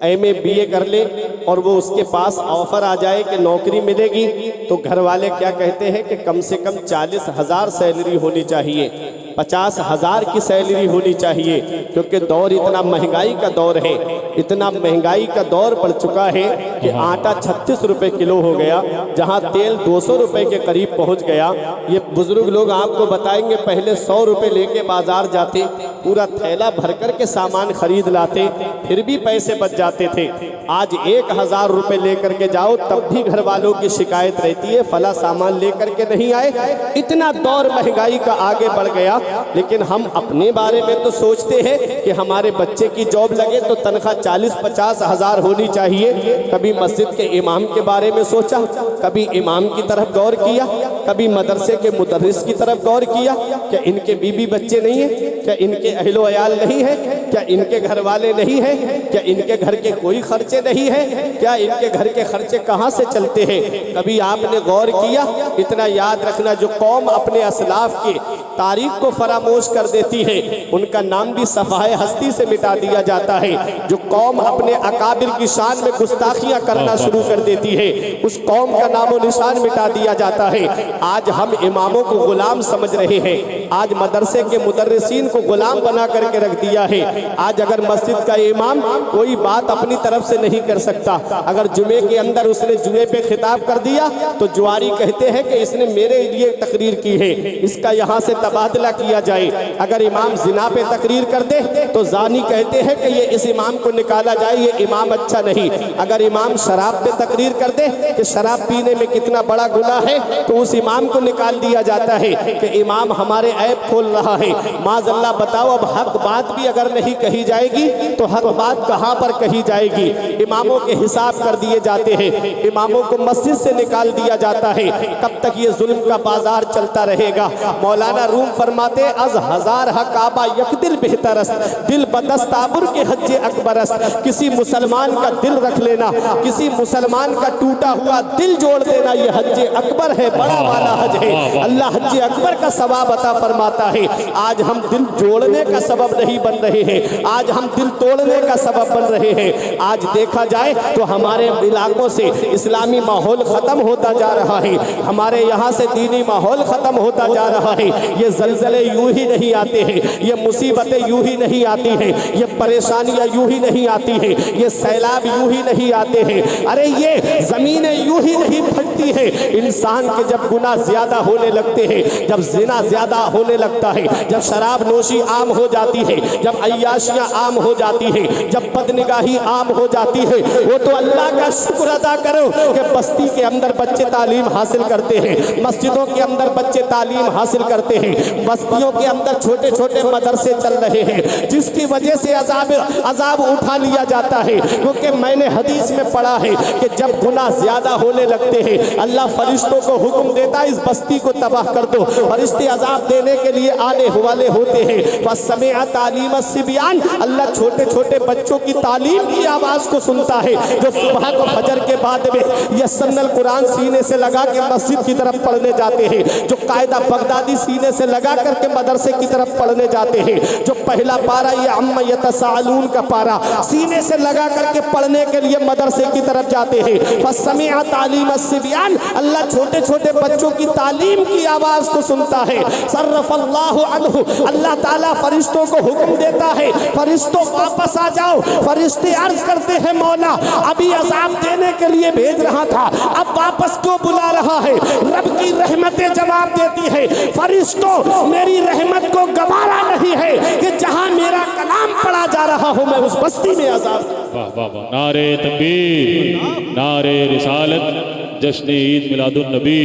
MA BA कर ले और वो उसके पास ऑफर आ जाए कि नौकरी मिलेगी, तो घर वाले क्या कहते हैं कि कम से कम 40,000 सैलरी होनी चाहिए, 50,000 की सैलरी होनी चाहिए, क्योंकि दौर इतना महंगाई का दौर है। इतना महंगाई का दौर पड़ चुका है कि आटा 36 रुपए किलो हो गया, जहां तेल 200 रुपए के करीब पहुंच गया। ये बुजुर्ग लोग आपको बताएंगे पहले 100 रुपए लेके बाजार जाते, पूरा थैला भर कर के सामान खरीद लाते, फिर भी पैसे बच जाते थे। आज 1,000 रुपए लेकर के जाओ तब भी घर वालों की शिकायत रहती है, फला सामान लेकर के नहीं आए। इतना दौर महंगाई का आगे बढ़ गया। लेकिन हम अपने बारे में तो सोचते हैं कि हमारे बच्चे की जॉब लगे तो तनख्वाह 40-50 हज़ार होनी चाहिए। कभी मस्जिद के इमाम के बारे में सोचा? कभी इमाम की तरफ गौर किया? कभी मदरसे के मुदर्रिस की तरफ गौर किया? क्या इनके बीबी बच्चे नहीं हैं? क्या इनके अहलो अयाल नहीं है? क्या इनके घर वाले नहीं हैं? क्या इनके घर के कोई खर्चे नहीं हैं? क्या इनके घर के खर्चे कहाँ से चलते हैं? कभी आपने गौर किया? इतना याद रखना, जो कौम अपने असलाफ की तारीख को फरामोश कर देती है उनका नाम भी सफाए हस्ती से मिटा दिया जाता है। जो कौम अपने अकाबिर की शान में गुस्ताखियां करना शुरू कर देती है उस कौम का नामो निशान मिटा दिया जाता है। आज हम इमामों को गुलाम समझ रहे हैं, आज मदरसे के मुदर्रिसीन को गुलाम बना करके रख दिया है। आज अगर मस्जिद का इमाम कोई बात अपनी तरफ से नहीं कर सकता, अगर जुमे के अंदर उसने जुमे पे खिताब कर दिया तो जुआरी कहते हैं कि इसने मेरे लिए तकरीर की है, इसका यहाँ से तबादला किया जाए। अगर इमाम जिना पे तकरीर कर दे तो जानी कहते हैं कि ये इस इमाम को निकाला जाए, ये इमाम अच्छा नहीं। अगर इमाम शराब पे तकरीर कर दे कि शराब पीने में कितना बड़ा गुनाह है तो उस इमाम को निकाल दिया जाता है कि इमाम हमारे ऐब खोल रहा है। माज़अल्लाह बताओ, अब हक बात भी अगर नहीं कही जाएगी तो हक बात कहाँ पर कही जाएगी? इमामों के हिसाब कर दिए जाते हैं, इमामों को मस्जिद से निकाल दिया जाता है। कब तक ये जुल्म का बाजार चलता रहेगा? मौलाना रूम फरमाते अज हजार हकाबा यक दिल बेहतरस, दिल बदस्ताबुर के हज्जे अकबरस। किसी मुसलमान का दिल रख लेना, किसी मुसलमान का टूटा हुआ दिल जोड़ देना, ये हज्जे अकबर है, बड़ा वाला हज है। अल्लाह हज्जे अकबर का सवाब अता फरमाता है। आज हम दिल जोड़ने का सबब नहीं बन रहे हैं, आज हम दिल तोड़ने का सबब बन रहे हैं। आज देखा जाए तो हमारे इलाकों से इस्लामी माहौल खत्म होता जा रहा है, हमारे यहाँ से दीनी माहौल खत्म होता जा रहा है। ये जलजले यूं ही नहीं आते हैं, ये मुसीबतें यूं ही नहीं आती हैं, ये परेशानियां यूं ही नहीं आती हैं, ये सैलाब यूं ही नहीं आते हैं। अरे ये ज़मीनें यूं ही नहीं फटती है। इंसान के जब गुनाह ज़्यादा होने लगते हैं, जब जिना ज़्यादा होने लगता है, जब शराब नोशी आम हो जाती है, जब अय्याशियाँ आम हो जाती है, जब बदनिगाही आम हो जाती है, वो तो अल्लाह का शुक्र अदा करो कि बस्ती के अंदर बच्चे तालीम हासिल करते हैं, मस्जिदों के अंदर बच्चे तालीम हासिल करते हैं, बस्तियों के अंदर छोटे छोटे मदरसे चल रहे हैं, जिसकी वजह से अजाब उठा लिया जाता है। क्योंकि मैंने हदीस में पढ़ा है कि जब गुनाह ज्यादा होने लगते हैं, अल्लाह फरिश्तों को हुक्म देता है इस बस्ती को तबाह कर दो। फरिश्ते अजाब देने के लिए आने वाले होते हैं। फसमिअ तालीम सिबियान, अल्लाह छोटे छोटे बच्चों की तालीम की आवाज़ को सुनता है, जो सुबह को फजर के बाद में यस्सनल कुरान सीने से लगा के मस्जिद की तरफ पढ़ने जाते हैं, जो कायदा बगदादी सीने से लगा करके मदरसे की तरफ पढ़ने जाते हैं, जो पहला पारा ये अम्मा यतसाअलून का पारा सीने से लगा करके पढ़ने के लिए मदरसे की तरफ जाते हैं। फसमिअ तालीम सिबियान, अल्लाह छोटे छोटे बच्चों की तालीम की आवाज़ को सुनता है। सर्रफल्लाहु अन्हु, अल्लाह ताला फरिश्तों को हुक्म देता है, फरिश्तों वापस आ जाओ। फरिश्ते अर्ज करते हैं मौला अभी अजाब देने के लिए भेज रहा था, अब वापस क्यों बुला रहा है? रब की रहमतें जवाब देती है, फरिश्तों मेरी रहमत को गवारा नहीं है कि जहां मेरा कलाम पढ़ा जा रहा हो मैं उस बस्ती में अजाब। वाह वाह वाह, नारे तकबीर, नारे रिसालत, जश्न ईद मिलादुन नबी,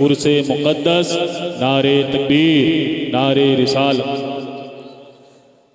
उर्से मुक़द्दस, नारे तकबीर, नारे रिसालत।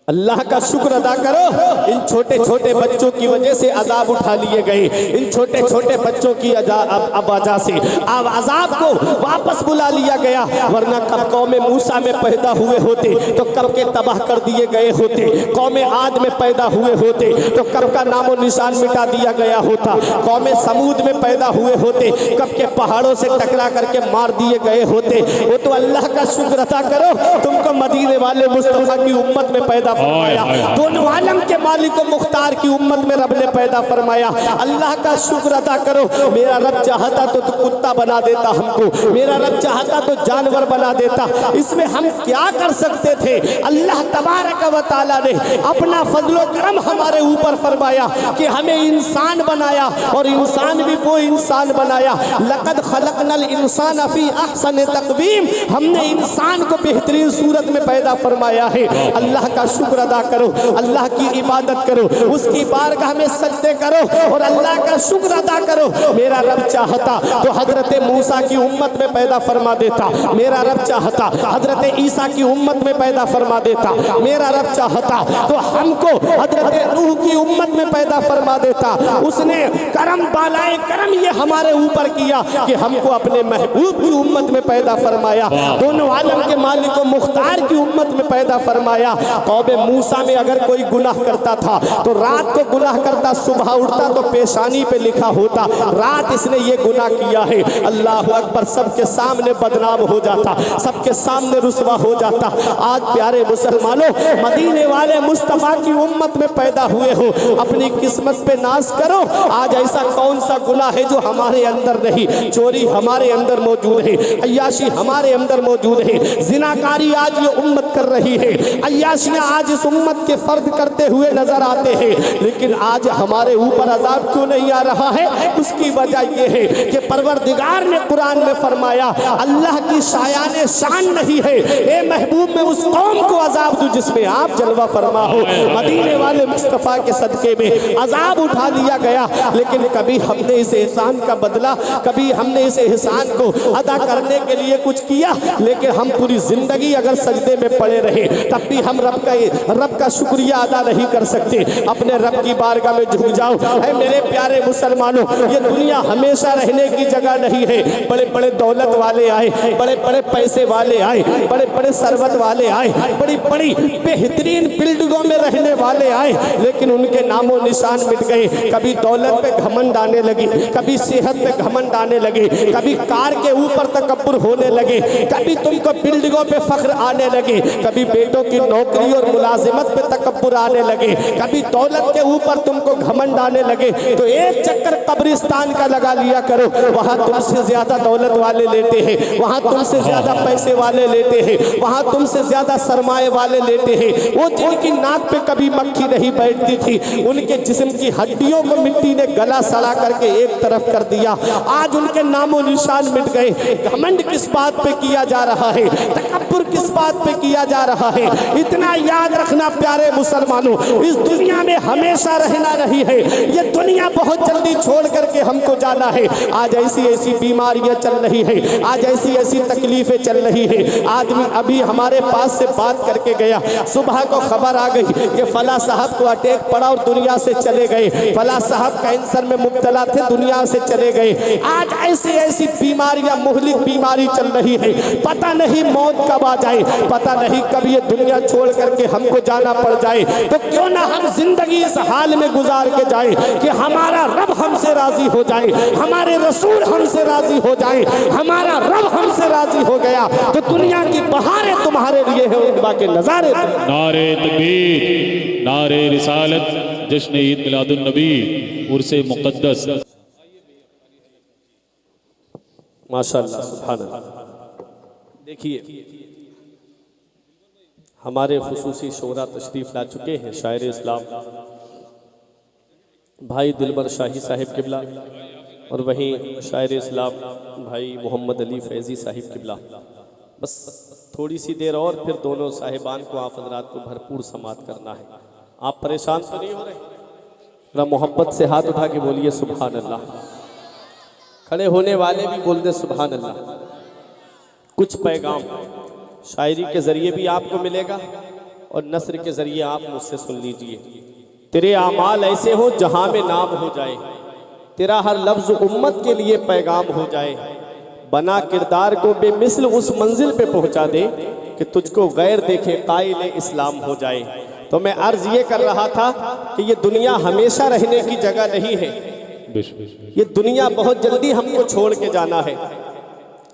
अल्लाह का शुक्र अदा करो, इन छोटे छोटे बच्चों की वजह से अजाब उठा लिए गए, इन छोटे छोटे बच्चों की वजह से अब अजाब को वापस बुला लिया गया। वरना कब कौम मूसा में पैदा हुए होते तो कब के तबाह कर दिए गए होते, कौम आद में पैदा हुए होते तो कब का नामो निशान मिटा दिया गया होता, कौम समूद में पैदा हुए होते कब के पहाड़ों से टकरा करके मार दिए गए होते। वो तो अल्लाह का शुक्र अदा करो, तुमको मदीने वाले मुस्तफा की उम्मत में पैदा फरमाया, दोनों आलम के मालिक व मुख्तार की उम्मत में रब ने पैदा फरमाया। अल्लाह का शुक्र अदा करो, मेरा रब चाहता तो कुत्ता बना देता हमको, मेरा रब चाहता तो जानवर बना देता। इसमें हम क्या कर सकते थे? अल्लाह तबारक व तआला ने अपना फजलो करम हमारे ऊपर फरमाया कि हमें इंसान बनाया, और इंसान भी वो इंसान बनाया, लक़द खलक़नल इंसान फी अहसन तक़वीम, हमने इंसान को बेहतरीन सूरत में पैदा फरमाया है। अल्लाह का शुक्र अदा करो, अल्लाह की इबादत करो, उसकी बारगाह में सजदे करो और अल्लाह का शुक्र अदा करो। मेरा रब चाहता तो हजरत मूसा की उम्मत में पैदा फरमा देता, मेरा रब चाहता हजरत ईसा की उम्मत में पैदा फरमा देता, मेरा रब चाहता तो हमको हजरत नूह की उम्मत में पैदा फरमा देता। उसने करम बालाए करम ये हमारे ऊपर किया कि हमको अपने महबूब की उम्मत में पैदा फरमाया, दोनों आलम के मालिक व मुख्तार की उम्मत में पैदा फरमाया। कौम मूसा में अगर कोई गुनाह करता था तो रात को गुनाह करता, सुबह उठता तो पेशानी पे लिखा होता रात इसने ये गुनाह किया है। अल्लाह अकबर, सबके सामने बदनाम हो जाता, सबके सामने रुसवा हो जाता। आज प्यारे मुसलमानों, मदीने वाले मुस्तफा की उम्मत में पैदा हुए हो, अपनी किस्मत पे नाज करो। आज ऐसा कौन सा गुनाह है जो हमारे अंदर नहीं? चोरी हमारे अंदर मौजूद है, अय्याशी हमारे अंदर मौजूद है, जिनाकारी आज ये उम्मत कर रही है, अय्याशियां आज इस उम्मत के फर्द करते हुए नजर आते हैं। लेकिन आज हमारे ऊपर अजाब क्यों नहीं आ रहा है? उसकी वजह यह है कि परवरदिगार ने कुरान में फरमाया अल्लाह की शायाने शान नहीं है, ए महबूब में उस कौम को अजाब दो जिसमें आप जलवा फरमा हो। मदीने वाले मुस्तफा के सदके में अजाब उठा लिया गया, लेकिन कभी हमने इस एहसान का बदला, कभी हमने इस एहसान को अदा करने के लिए कुछ किया? लेकिन हम पूरी जिंदगी अगर सजदे में पड़े रहे तब भी हम रब का शुक्रिया अदा नहीं कर सकते। अपने रब की बारगाह में झुक जाओ। ऐ मेरे प्यारे मुसलमानों, ये दुनिया हमेशा रहने की जगह नहीं है। बड़े बड़े दौलत वाले आए, बड़े बड़े पैसे वाले आए, बड़े बड़े सरबत वाले आए, बड़ी बड़ी बेहतरीन बिल्डिंगों में रहने वाले आए, लेकिन उनके नामो निशान मिट गए। कभी दौलत पे घमंड आने लगी, कभी सेहत पे घमंड आने लगे, कभी कार के ऊपर तकब्बुर होने लगे, कभी तुमको बिल्डिंगों पे फख्र आने लगे, कभी बेटों की नौकरी और मुलाजिमत पे तकब्बुर आने लगे, कभी दौलत के ऊपर तुमको घमंड आने लगे, तो एक चक्कर कब्रिस्तान का लगा लिया करो। वहां तुमसे ज्यादा दौलत वाले लेते हैं, वहां तुमसे ज्यादा पैसे वाले लेते हैं, वहां तुमसे ज्यादा सरमाए वाले लेते हैं। वो जिनकी नाक पे कभी मक्खी नहीं बैठती थी, उनके जिस्म की हड्डियों को मिट्टी ने गला सड़ा करके एक तरफ कर दिया। आज उनके नामो निशान मिट गए। घमंड किस बात पे किया जा रहा है, तकब्बुर किस बात पे किया जा रहा है? इतना याद रखना प्यारे मुसलमानों, इस दुनिया में हमेशा रहना नहीं है। ये दुनिया बहुत जल्दी छोड़ करके हमको जाना है। आज ऐसी ऐसी बीमारियां चल रही है, आज ऐसी ऐसी तकलीफें चल रही है। आदमी अभी हमारे पास से बात करके गया, सुबह को खबर आ गई कि फला साहब को अटैक पड़ा और दुनिया से चले गए, फला साहब कैंसर में मुब्तला थे, दुनिया से चले गए। आज ऐसी ऐसी बीमारियां, मुहलिक बीमारी चल रही है। पता नहीं मौत कब आ जाए, पता नहीं कब ये दुनिया छोड़ करके हमको जाना पड़ जाए। तो क्यों ना हम जिंदगी इस हाल में गुजार के जाए कि हमारा रब हमसे राजी हो जाए, हमारे रसूल हमसे राजी हो जाए। हमारा रब हमसे राजी हो गया तो दुनिया की बहारें तुम्हारे लिए है, उनके के नजारे। नारे तकबीर, नारे रिसालत, जश्न ईद मिलादुन नबी, उर्से मुक़द्दस। माशाअल्लाह, सुभान अल्लाह। देखिए, हमारे खुसूसी शोरा तशरीफ़ ला चुके हैं शायर इस्लाम भाई दिलबर शाही साहिब किबला, और वहीं शायर इस्लाम भाई मोहम्मद अली फैज़ी साहिब किबला। बस थोड़ी सी देर और फिर दोनों साहिबान को आप हज़रात को भरपूर समात करना है। आप परेशान तो नहीं हो रहे? जरा मोहब्बत से हाथ उठा के बोलिए सुभान अल्लाह। खड़े होने वाले भी बोल दे सुभान अल्लाह। कुछ पैगाम शायरी के ज़रिए भी आपको मिलेगा और नस्र के ज़रिए आप मुझसे सुन लीजिए। तेरे आमाल ऐसे हो जहाँ में नाम हो जाए, तेरा हर लफ्ज़ उम्मत के लिए पैगाम हो जाए। बना किरदार को बेमिसल उस मंजिल पे पहुँचा दे कि तुझको गैर देखे कायल इस्लाम हो जाए। तो मैं अर्ज़ ये कर रहा था कि ये दुनिया हमेशा रहने की जगह नहीं है। ये दुनिया बहुत जल्दी हमको छोड़ के जाना है,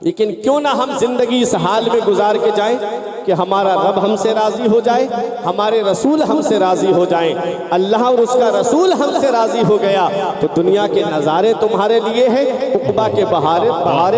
लेकिन क्यों ना हम जिंदगी इस हाल में गुजार के जाएं कि हमारा रब हमसे राजी हो जाए, हमारे रसूल हमसे राजी हो जाएं। अल्लाह और उसका रसूल हमसे राजी हो गया तो दुनिया के नज़ारे तुम्हारे लिए हैं, उक़बा के बहारें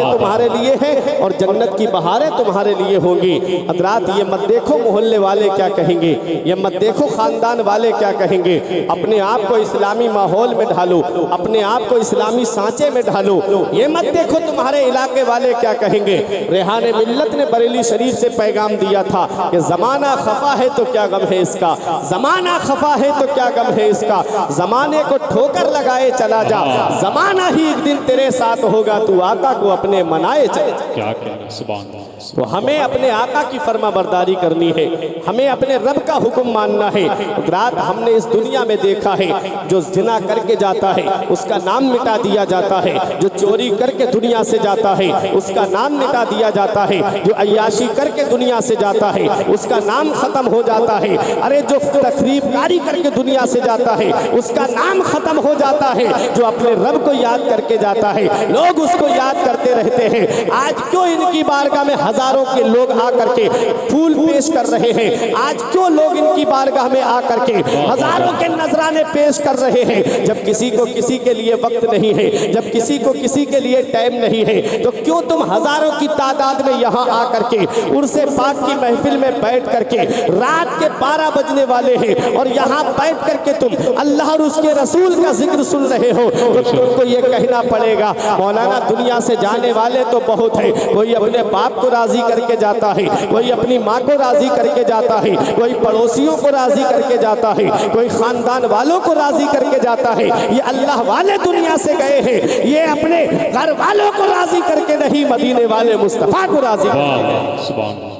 तुम्हारे लिए हैं और जन्नत की बहारें तुम्हारे लिए होंगी। हज़रात, ये मत देखो मोहल्ले वाले क्या कहेंगे, ये मत देखो ख़ानदान वाले क्या कहेंगे। अपने आप को इस्लामी माहौल में ढालो, अपने आप को इस्लामी सांचे में ढालो। ये मत देखो तुम्हारे इलाके वाले क्या कहेंगे। रेहाने मिल्लत ने बरेली शरीफ से पैगाम दिया था कि ज़माना खफा है तो क्या गम है इसका, ज़माना खफा है तो क्या गम है इसका। ज़माने को ठोकर लगाए चला जा, ज़माना ही एक दिन तेरे साथ होगा, तू आका को अपने मनाए चले। क्या कहना, सुभान अल्लाह। तो हमें अपने आका की फर्मा बरदारी करनी है, हमें अपने रब का हुक्म मानना है। रात हमने इस दुनिया में देखा है, जो जिना करके जाता है उसका नाम मिटा दिया जाता है, जो चोरी करके दुनिया से जाता है उसका नाम मिटा दिया जाता है, जो अय्याशी करके दुनिया से जाता है उसका नाम खत्म हो जाता है। अरे जो तकरीबकारी करके दुनिया से जाता है उसका नाम खत्म हो जाता है। जो अपने रब को याद करके जाता है लोग उसको याद करते रहते हैं। आज क्यों इनकी बारगाह में हजारों के लोग आकर के फूल पेश कर रहे हैं? आज क्यों लोग इनकी बारगाह में आकर के हजारों के नजराने पेश कर रहे हैं? जब किसी को किसी के लिए वक्त नहीं है, जब किसी को किसी के लिए टाइम नहीं है, तो क्यों तुम हजारों की तादाद में यहाँ आकर के उर्से पाक की महफिल में बैठ करके रात के 12 बजने वाले हैं और यहाँ बैठ करके तुम अल्लाह और उसके रसूल का जिक्र सुन रहे हो? तो तुमको ये कहना पड़ेगा मौलाना दुनिया से जाने वाले तो बहुत है। कोई अपने बाप को राजी करके जाता है, कोई अपनी माँ को राजी करके जाता है, कोई पड़ोसियों को राजी करके जाता है, कोई खानदान वालों को राजी करके जाता है। ये अल्लाह वाले दुनिया से गए हैं, ये अपने घर वालों को राजी करके नहीं, मदीने वाले मुस्तफा को राजी करके।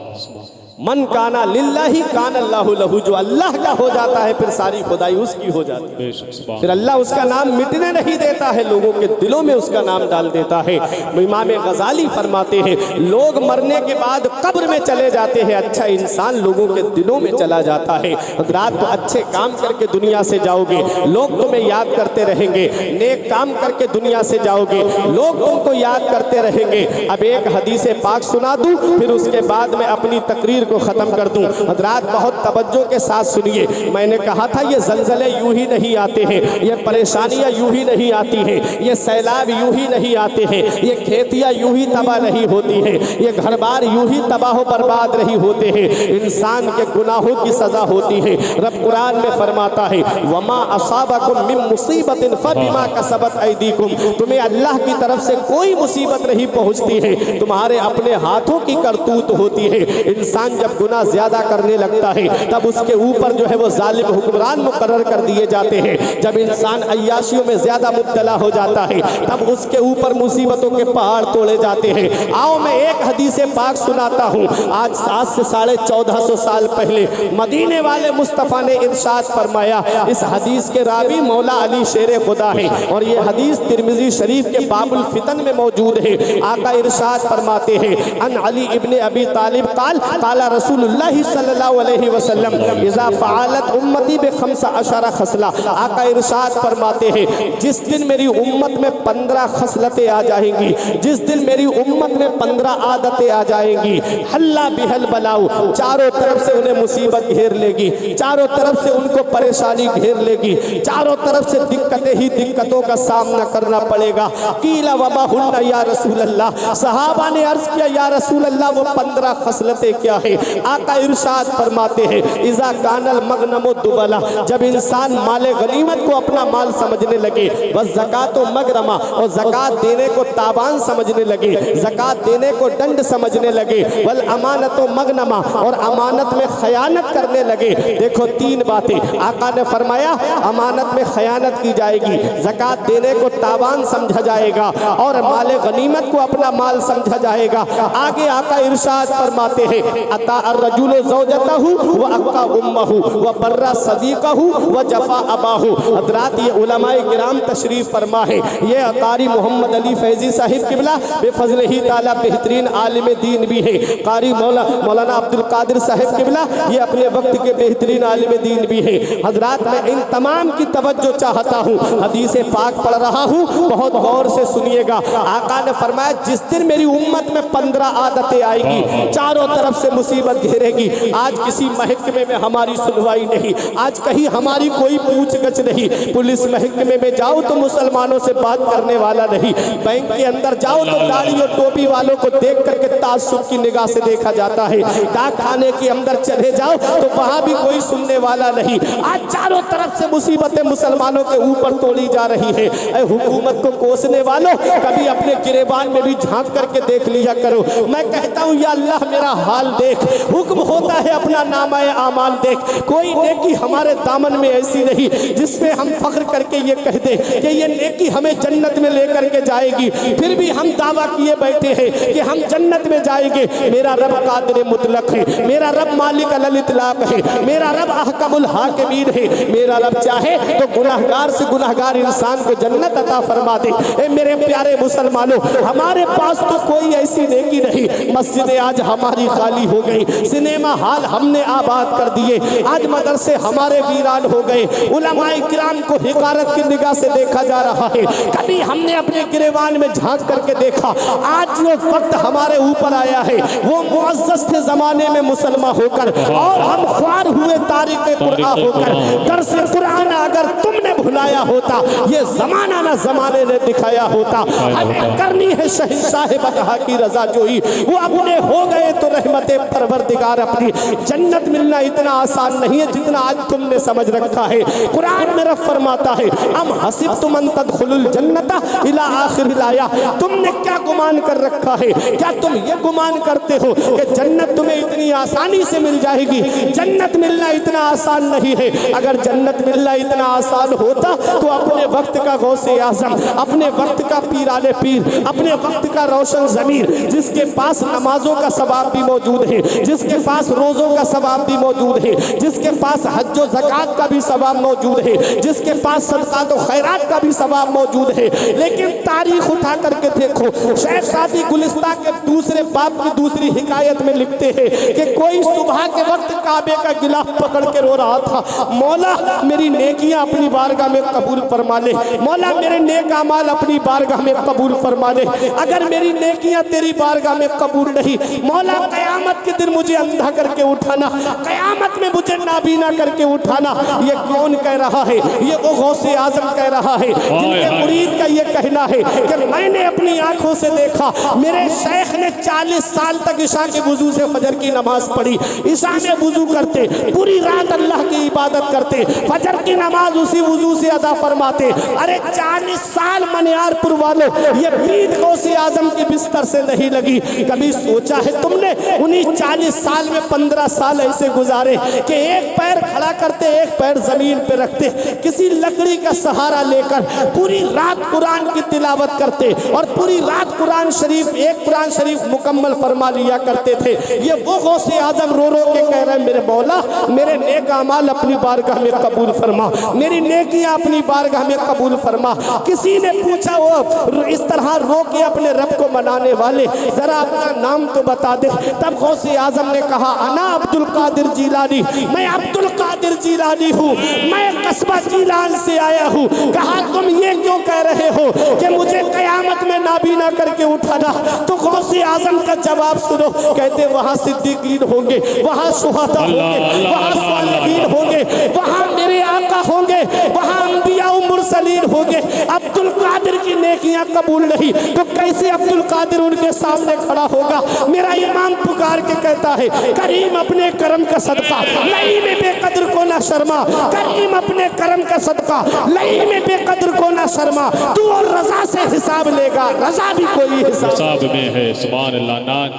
मन काना लिल्लाही कान अल्लाहु लहू, जो अल्लाह का हो जाता है फिर सारी खुदाई उसकी हो जाती है। फिर अल्लाह उसका नाम मिटने नहीं देता है, लोगों के दिलों में उसका नाम डाल देता है। इमाम गजाली फरमाते हैं लोग मरने के बाद कब्र में चले जाते हैं, अच्छा इंसान लोगों के दिलों में चला जाता है। रात को अच्छे काम करके दुनिया से जाओगे, लोग तुम्हें याद करते रहेंगे। नेक काम करके दुनिया से जाओगे, लोग तुमको याद करते रहेंगे। अब एक हदीस पाक सुना दूं, फिर उसके बाद में अपनी तकरीर को ख़त्म कर दूं। हज़रात बहुत तवज्जो के साथ सुनिए। मैंने कहा था ये ज़लज़ले यूं ही नहीं आते हैं, ये परेशानियां यूं ही नहीं आती हैं, ये सैलाब यूं ही नहीं आते हैं, ये खेतियां यूं ही तबाह नहीं होती हैं, ये घर बार यूं ही तबाह बर्बाद नहीं होते हैं। इंसान के गुनाहों की सज़ा होती है। रब कुरान में फरमाता है वमा असाबकुम मिन मुसीबतिन फबिमा कसबत ऐदीकुम, तुम्हें अल्लाह की तरफ से कोई मुसीबत नहीं पहुंचती है, तुम्हारे अपने हाथों की करतूत होती है। इंसान जब गुनाह ज्यादा करने लगता है तब उसके ऊपर जो है वो जालिम हुक्मरान मुकर्रर कर दिए जाते हैं। जब इंसान अय्याशियों में ज्यादा मुब्तला हो जाता है तब उसके ऊपर मुसीबतों के पहाड़ तोड़े जाते हैं। आओ मैं एक हदीस पाक सुनाता हूँ। आज से 1450 साल पहले मदीने वाले मुस्तफ़ा ने इरशाद फरमाया। इस हदीस के रावी मौला अली शेर खुदा है और ये हदीस तिरमिज़ी शरीफ के बाबुल फितन में मौजूद है। आका इरशाद फरमाते हैं अन अली इब्ने अबी तालिब काला रसूलुल्लाह सल्लल्लाहु अलैहि वसल्लम इज़ा फ़अलत उम्मती बिखम्सा अशरा खसला। आका इरशाद फरमाते हैं जिस दिन मेरी उम्मत में 15 खसलतें आ जाएंगी, जिस दिन मेरी उम्मत में 15 आदतें आ जाएंगी, हल्ला बिहल बलाऊ, चारों तरफ से उन्हें मुसीबत घेर लेगी, चारों तरफ से उनको परेशानी घेर लेगी, चारों तरफ से दिक्कतें ही दिक्कतों का सामना करना पड़ेगा। कीला वमा हुन्ना या रसूल अल्लाह, सहाबा ने अर्ज किया या रसूल अल्लाह वो 15 खसलतें क्या है? आका इरशाद फरमाते हैं इज़ा कानल मगनमो दुबला, जब इंसान माले गनीमत को अपना माल समझने लगे, बस ज़कातो मगरमा और ज़कात देने को ताबान समझने लगे, ज़कात देने को दंड समझने लगे, वल अमानतो मगनमा और अमानत में खयानत करने लगे। देखो 3 बातें आका ने फरमाया, अमानत में खयानत की जाएगी, ज़कात देने को ताबान समझा जाएगा और माले गनीमत को अपना माल समझा जाएगा। आगे आका इरशाद फरमाते हैं अता अर्रजुल ज़ौजतहु व अक्का उम्महु व बर्रा सदीक़हु व जफ़ा अबाहु। हज़रात ये उलमाए किराम तशरीफ़ फरमा है। ये कारी मोहम्मद अली फैज़ी साहिब किबला बेफज़ल ही ताला बेहतरीन आलिम दीन भी है। कारी मौलाना अब्दुल कादिर साहिब किबला ये अपने वक्त के बेहतरीन आलिम दीन भी है। हज़रात मैं इन तमाम की तवज्जो चाहता हूँ। हदीस पाक पढ़ रहा हूँ, बहुत गौर से सुनिएगा। आका ने फरमाया जिस दिन मेरी उम्मत में 15 आदतें आएगी, चारों तरफ से मुसीबत घेरेगी। आज किसी महकमे में हमारी सुनवाई नहीं, आज कहीं हमारी कोई पूछगछ नहीं। पुलिस महकमे में जाओ तो मुसलमानों से बात करने वाला नहीं, बैंक के अंदर जाओ तो दाढ़ी और टोपी वालों को देख करके ताज्जुब की निगाह से देखा जाता है। डाक खाने के अंदर चले जाओ तो वहां भी कोई सुनने वाला नहीं। आज चारों तरफ से मुसीबतें मुसलमानों के ऊपर तोड़ी जा रही है। हुकूमत को कोसने वालों कभी अपने गिरेबान में भी झांक करके देख लिया करो। मैं कहता हूँ या अल्लाह मेरा हाल देख, हुक्म होता है अपना नामाए आमाल देख। कोई नेकी हमारे दामन में ऐसी नहीं जिसमें हम फख्र करके ये कह दे कि ये नेकी हमें जन्नत में लेकर के जाएगी, फिर भी हम दावा किए बैठे हैं कि हम जन्नत में जाएंगे। मेरा रब कादिर मुतलक है, मेरा रब मालिक अल इतलाक है, मेरा रब अहकमुल हाकिमीन है। मेरा रब चाहे तो गुनाहगार से गुनाहगार इंसान को जन्नत अता फरमा दे। ए मेरे प्यारे मुसलमानों, हमारे पास तो कोई ऐसी नेकी नहीं। मस्जिदें आज हमारी खाली हो गई, सिनेमा हॉल हमने आबाद कर दिए, आज मदरसे हमारे वीरान हो गए, उलमाए किराम को हिकारत की निगाह से देखा जा रहा है। कभी हमने अपने गिरेबान में झांक करके देखा? आज जो वक्त हमारे ऊपर आया है वो मुअज़्ज़ज़ थे जमाने में मुसलमान होकर और हम ख्वार हुए तारीख कुरान होकर। दर्स कुरान अगर तुमने भुलाया होता, ये जमाना ना जमाने ने दिखाया होता। हमें करनी है शहंशाह बदहा की रजा जोई, वो अपने हो गए तो रहमत परवरदिगार अपनी। जन्नत मिलना इतना आसान नहीं है जितना आज तुमने समझ रखा है। कुरान में रब फरमाता है अम हसिबतुम अन तदखुलुल जन्नता इला आखिरिल आया, तुमने क्या गुमान कर रखा है? क्या तुम ये गुमान करते हो कि जन्नत तुम्हें इतनी आसानी से मिल जाएगी? जन्नत मिलना इतना आसान नहीं है। अगर जन्नत मिलना इतना आसान होता तो अपने वक्त का गौसे आजम, अपने वक्त का पीराने पीर, अपने वक्त का रोशन ज़मीर, जिसके पास नमाजों का सवाब भी मौजूद है, जिसके पास रोज़ों का सवाब भी मौजूद है, जिसके पास हज और ज़कात का भी सवाब मौजूद है, जिसके पास सदक़ात और खैरात का भी सवाब मौजूद है। लेकिन तारीख उठा करके देखो, शेख सादी गुलिस्तान के दूसरे बाप की दूसरी हिकायत में लिखते हैं कि कोई सुबह के वक्त काबे का गिलाफ पकड़ के रो रहा था, मौला मेरी नेकियां अपनी बारगाह में कबूल फरमा ले, मौला मेरे नेक अमाल अपनी बारगाह में कबूल फरमा ले। अगर मेरी नेकियां तेरी बारगाह में कबूल कबूल नहीं। मौला कयामत के दिन मुझे अंधा करके उठाना, कयामत में मुझे नाबीना करके उठाना। ये कौन कह रहा है? ये वो गौसे आजम कह रहा है जिनके मुरीद का ये कहना है कि मैंने अपनी आंखों से देखा, मेरे शेख ने 40 साल तक ईशा के वुजू से फजर की नमाज पढ़ी। ईशा में वुजू करते, पूरी रात अल्लाह की इबादत करते, फजर की नमाज उसी वुजू से अदा फरमाते। अरे 40 साल मनियारपुर वालों, ये पीठ गौसे आजम के बिस्तर से नहीं लगी। कभी सोचा है तुमने उन्हीं 40 साल में 15 साल ऐसे गुजारे कि एक पैर खड़ा करते, एक पैर जमीन पे रखते, किसी लकड़ी का सहारा लेकर पूरी रात कुरान की तिलावत करते और पूरी रात कुरान शरीफ, एक कुरान शरीफ मुकम्मल फरमा लिया करते थे। ये वो गौसे आजम रो रो के कह रहे हैं, मेरे मौला मेरे नेक अमाल अपनी बारगाह में कबूल फरमा, मेरी नेकियां अपनी बारगाह में कबूल फरमा। किसी ने पूछा वो इस तरह रो के अपने रब को मनाने वाले, जरा अपना नाम तो बता दे। तब गौसे आजम ने कहा, अना अब्दुल कादिर जीलानी, मैं अब्दुल कादिर जीलानी हूँ, मैं कस्बा जीलान से आया हूँ। कहा तुम ये क्यों कह रहे हो कि मुझे कयामत में नाबीना करके उठाना? तो गौसे आजम का जवाब सुनो। कहते वहाँ सिद्दीकीन होंगे, वहाँ शुहदा होंगे, वहाँ सालिहीन होंगे, वहाँ मेरे आका होंगे, वहाँ अंबिया व मुरसलीन होंगे। अब्दुल कादिर की नेकियां कबूल नहीं तो कैसे अब्दुल कादिर उनके सामने खड़ा होगा? मेरा इमाम पुकार के कहता है, करीम अपने करम का सदका लई में बेकदर को ना शर्मा, करीम अपने करम का सदका लई में बेकदर को ना शर्मा। तू और रजा से हिसाब लेगा, रजा भी कोई हिसाब में है। सुभान अल्लाह, नान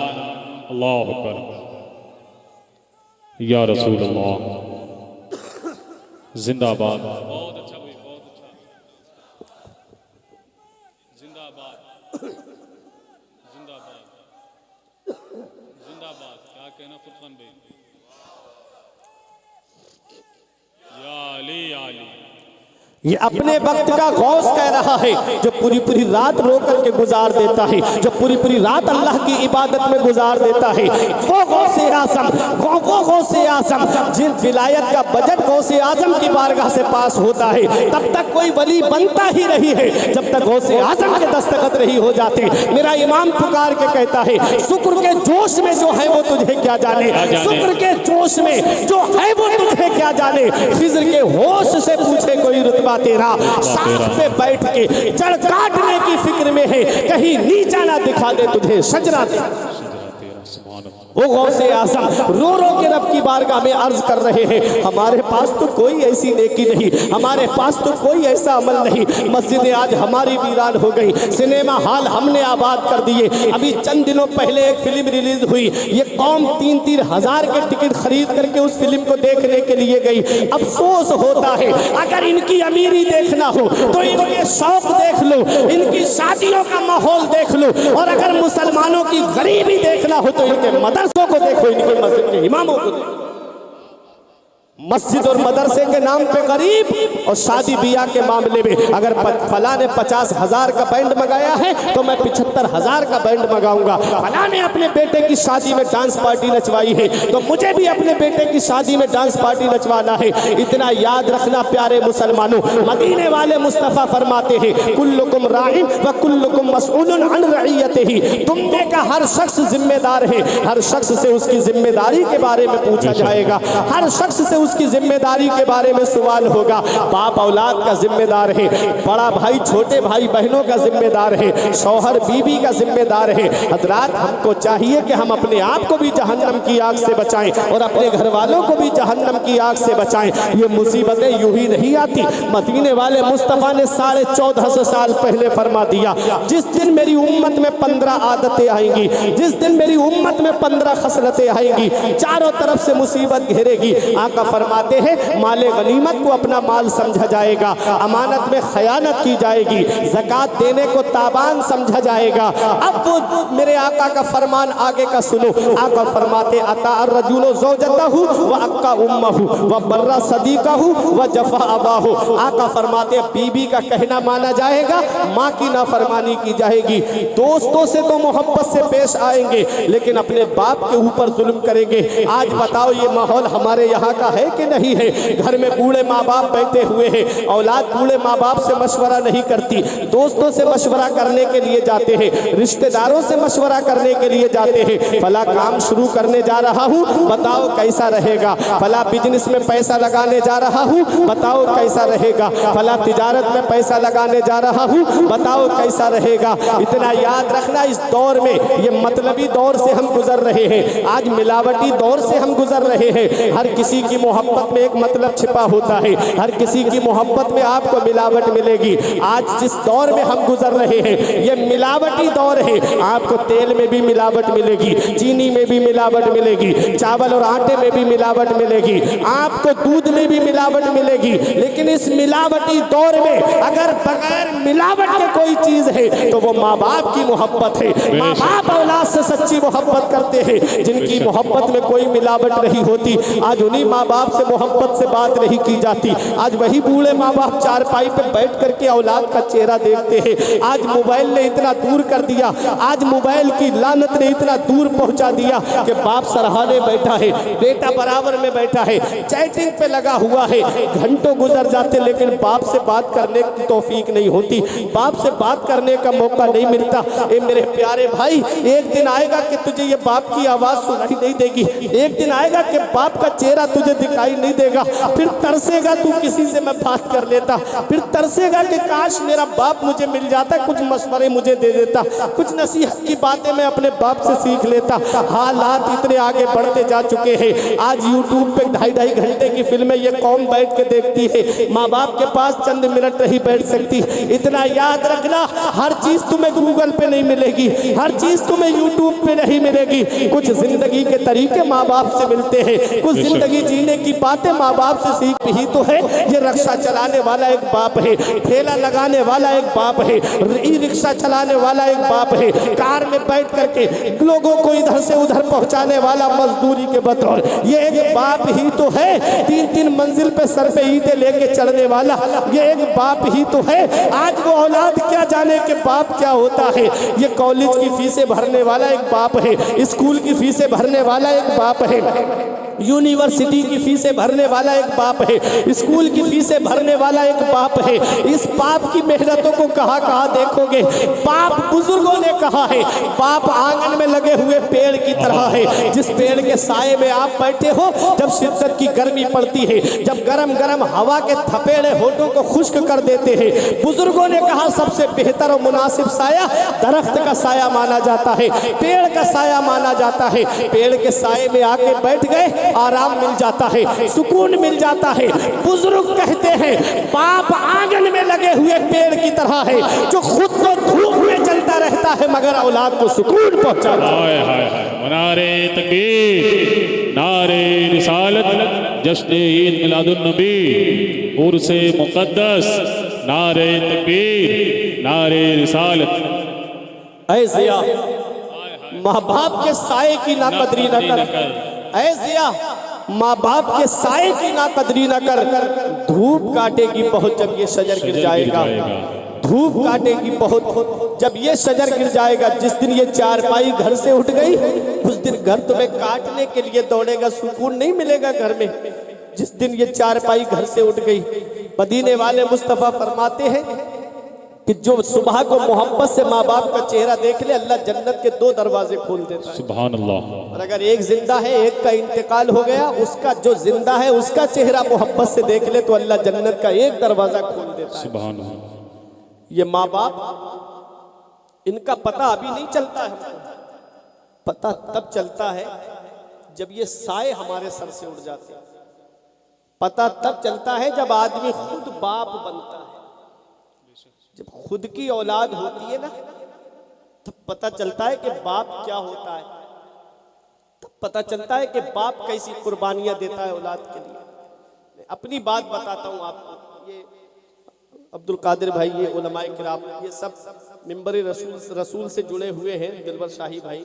अल्लाह अकबर, या रसूल अल्लाह, जिंदाबाद। बहुत अच्छा भाई, बहुत अच्छा, जिंदाबाद, जिंदाबाद, जिंदाबाद। क्या कहना फुरकान भाई? या अली, या अली। ये अपने वक्त का गौस कह रहा है जो पूरी पूरी रात रो करके गुजार देता है, जो पूरी पूरी रात अल्लाह की इबादत में गुजार देता है। वो गौसे आजम, वो गौसे आजम जिन विलायत का बजट गौसे आजम की बारगाह से पास होता है, तब तक कोई वली बनता ही नहीं है जब तक गौसे आजम के दस्तखत नहीं हो जाते। मेरा इमाम पुकार के कहता है, शुक्र के जोश में जो है वो तुझे क्या जाने, शुक्र के जोश में जो है वो तुझे क्या जाने। खिज़्र के होश से पूछे कोई रुतबा तेरा, साथ पे बैठ के जड़ काटने की फिक्र में है, कहीं नीचा ना दिखा दे तुझे सजरा दे। वो गौसे आज़म रो रो के रब की बारगाह में अर्ज कर रहे हैं, हमारे पास तो कोई ऐसी नेकी नहीं, हमारे पास तो कोई ऐसा अमल नहीं। मस्जिदें आज हमारी वीरान हो गई, सिनेमा हॉल हमने आबाद कर दिए। अभी चंद दिनों पहले एक फिल्म रिलीज हुई, ये कौम 3-3 हज़ार के टिकट खरीद करके उस फिल्म को देखने के लिए गई। अफसोस होता है, अगर इनकी अमीरी देखना हो तो इनके शौक देख लो, इनकी शादियों का माहौल देख लो, और अगर मुसलमानों की गरीबी देखना हो तो इनके मदरसों को देखो, इनके मस्जिद के इमामों को देखो। मस्जिद और मदरसे के नाम पे गरीब और शादी बियाह के मामले में अगर फला ने 50,000 का बैंड मंगाया है तो मैं 75,000 का बैंड मंगाऊंगा। फला ने अपने बेटे की शादी में डांस पार्टी नचवाई है तो मुझे भी अपने बेटे की शादी में डांस पार्टी नचवाना है। इतना याद रखना प्यारे मुसलमानों, मदीने वाले मुस्तफ़ा फरमाते हैं, कुल्लुकुम राइन व कुल्लुकुम मसऊलुन अन रइयतिही। तुम में का हर शख्स जिम्मेदार है, हर शख्स से उसकी जिम्मेदारी के बारे में पूछा जाएगा, हर शख्स से उसकी जिम्मेदारी के बारे में सवाल होगा। बाप औलाद का जिम्मेदार है, बड़ा भाई छोटे भाई बहनों का जिम्मेदार है, शौहर बीवी का जिम्मेदार है। हजरात, हमको चाहिए कि हम अपने आप को भी जहन्नम की आग से बचाएं और अपने घर वालों को भी जहन्नम की आग से बचाएं। ये मुसीबतें यूं ही नहीं आती। मदीने वाले मुस्तफ़ा ने 1450 साल पहले फरमा दिया, जिस दिन मेरी उम्मत में 15 आदतें आएंगी, जिस दिन मेरी उम्मत में 15 खसलतें आएंगी, चारों तरफ से मुसीबत घेरेगी। आका फरमाते हैं, माले गनीमत को अपना माल समझा जाएगा, अमानत में खयानत की जाएगी, ज़कात देने को ताबान समझा जाएगा। अब वो मेरे आका का फरमान आगे का सुनो। आका फरमाते, अता अर्रजुलु ज़ौजतहु व अक्का उम्महु व बर्रा सदीक़हु व जफ़ा अबाहु। आका फरमाते, बीबी का कहना माना जाएगा, माँ की नाफरमानी की जाएगी। दोस्तों से तो मोहब्बत से पेश आएंगे लेकिन अपने बाप के ऊपर जुल्म करेंगे। आज बताओ ये माहौल हमारे यहाँ का है कि नहीं है। घर में बूढ़े माँ बाप बैठे हुए हैं, औलाद बूढ़े माँ बाप से मशवरा नहीं करती, दोस्तों से मशवरा करने के लिए जाते हैं, रिश्तेदारों से मशवरा करने के लिए जाते हैं। फला काम शुरू करने जा रहा हूँ, बताओ कैसा रहेगा। फला बिजनेस में पैसा लगाने जा रहा हूँ, बताओ कैसा रहेगा। फला तिजारत में पैसा लगाने जा रहा हूँ, बताओ कैसा रहेगा। इतना याद रखना, इस दौर में, ये मतलबी दौर से हम गुजर रहे हैं, आज मिलावटी दौर से हम गुजर रहे हैं। हर किसी की मोहब्बत में एक मतलब छिपा होता है, हर किसी की मोहब्बत में आपको मिलावट मिलेगी। आज जिस दौर में हम गुजर रहे हैं ये मिलावटी दौर है। आपको तेल में भी मिलावट मिलेगी, चीनी में भी मिलावट मिलेगी, चावल और आटे में भी मिलावट मिलेगी, आपको दूध में भी मिलावट मिलेगी। लेकिन इस मिलावटी दौर में अगर बगैर मिलावट के कोई चीज है तो वो माँ बाप की मोहब्बत है। माँ बाप औलाद से सच्ची मोहब्बत करते हैं। जिनकी मोहब्बत में कोई मिलावट नहीं होती, आज उन्हीं माँ बाप से मोहब्बत से बात नहीं की जाती। आज वही बूढ़े माँ बाप चारपाई पे बैठ करके औलाद का चेहरा देखते हैं। आज मोबाइल ने इतना दूर कर दिया, आज मोबाइल की लानत ने इतना दूर पहुंचा दिया कि बाप सराहने बैठा है, बेटा बराबर में बैठा है, चैटिंग पे लगा हुआ है, घंटों गुजर जाते लेकिन बाप से बात करने की तौफीक नहीं होती, बाप से बात करने का मौका नहीं मिलता। ए मेरे प्यारे भाई, एक दिन आएगा कि तुझे ये बाप की आवाज सुनाई नहीं देगी, एक दिन आएगा कि बाप का चेहरा तुझे दिखाई नहीं देगा। फिर तरसेगा तू किसी से मैं बात कर लेता, फिर तरसेगा कि काश मेरा बाप मुझे मिल जाता, कुछ मशवरे मुझे दे देता, कुछ नसीहत की बातें मैं अपने बाप से सीख लेता। हालात इतने आगे बढ़ते जा चुके हैं, आज यूट्यूब पे 2.5 घंटे की फिल्में ये कौम बैठ के देखती है, माँ बाप के पास चंद मिनट नहीं बैठ सकती। इतना याद रखना, हर चीज तुम्हें गूगल पे नहीं मिलेगी, हर चीज तुम्हें यूट्यूब पे नहीं मिलेगी। कुछ जिंदगी के तरीके माँ बाप से मिलते हैं, कुछ जिंदगी जीने की बातें माँ बाप से सीख ही तो है। ये रिक्शा चलाने वाला एक बाप है, ठेला लगाने वाला एक बाप है, ई रिक्शा चलाने वाला एक बाप है, कार में बैठ करके लोगों को इधर से उधर पहुंचाने वाला मजदूरी के बतौर, ये एक बाप ही तो है। 3-3 मंजिल पे सर पे ईंटें लेके चढ़ने वाला, ये एक बाप ही तो है। आज वो औलाद क्या जाने कि बाप क्या होता है। ये कॉलेज की फीसें भरने वाला एक बाप है, स्कूल की फीसें भरने वाला एक बाप है, यूनिवर्सिटी की फीसें भरने वाला एक बाप है, स्कूल की फीसें भरने वाला एक बाप है। इस बाप की मेहनतों को कहाँ कहाँ देखोगे। बाप, बुजुर्गों ने कहा है, बाप आंगन में लगे हुए पेड़ की तरह है, जिस पेड़ के साए में आप बैठे हो, जब शिद्दत की गर्मी पड़ती है, जब गरम गरम हवा के थपेड़े होठों को खुश्क कर देते हैं। बुजुर्गों ने कहा सबसे बेहतर और मुनासिब साया दरख्त का साया माना जाता है, पेड़ का साया माना जाता है। पेड़ के साए में आके बैठ गए, आराम मिल जाता है, सुकून मिल जाता है। बुजुर्ग कहते हैं बाप आंगन में लगे हुए पेड़ की तरह है, जो खुद तो धूप में जलता रहता है मगर औलाद को सुकून पहुंचाता है। नारे तकबीर, नारे रिसालत, जश्न ईद मिलादुन नबी, उर्से मुक़द्दस, नारे तकबीर, नारे रिसालत। ऐसे माँ बाप के साए की नाकदरी न कर, ऐसे माँ बाप के साए की नाकदरी न कर। धूप काटेगी बहुत जब ये शजर गिर जाएगा, धूप काटेगी बहुत जब ये शजर गिर जाएगा। जिस दिन ये चारपाई घर से उठ गई, उस दिन घर तुम्हें काटने के लिए दौड़ेगा, सुकून नहीं मिलेगा घर में। जिस दिन ये चारपाई घर से उठ गई, मदीने वाले मुस्तफ़ा फरमाते हैं कि जो सुबह को मोहब्बत से माँ बाप का चेहरा देख ले, अल्लाह जन्नत के 2 दरवाजे खोल देता है। सुभान अल्लाह। और अगर एक जिंदा है, एक का इंतकाल हो गया, उसका जो जिंदा है उसका चेहरा मोहब्बत से देख ले तो अल्लाह जन्नत का 1 दरवाजा खोल देता है। सुभान अल्लाह। ये माँ बाप, इनका पता अभी नहीं चलता है, पता तब चलता है जब ये साए हमारे सर से उड़ जाते हैं। पता तब चलता है जब आदमी खुद बाप बनता है, जब खुद की औलाद होती है ना, तब पता चलता है कि बाप क्या होता है, तब पता चलता है कि बाप कैसी कुर्बानियां देता है औलाद के लिए। अपनी बात बताता हूँ आपको। ये अब्दुल कादिर भाई, ये उलमाए किराम, ये सब मिंबर रसूल से जुड़े हुए हैं। दिलवर शाही भाई,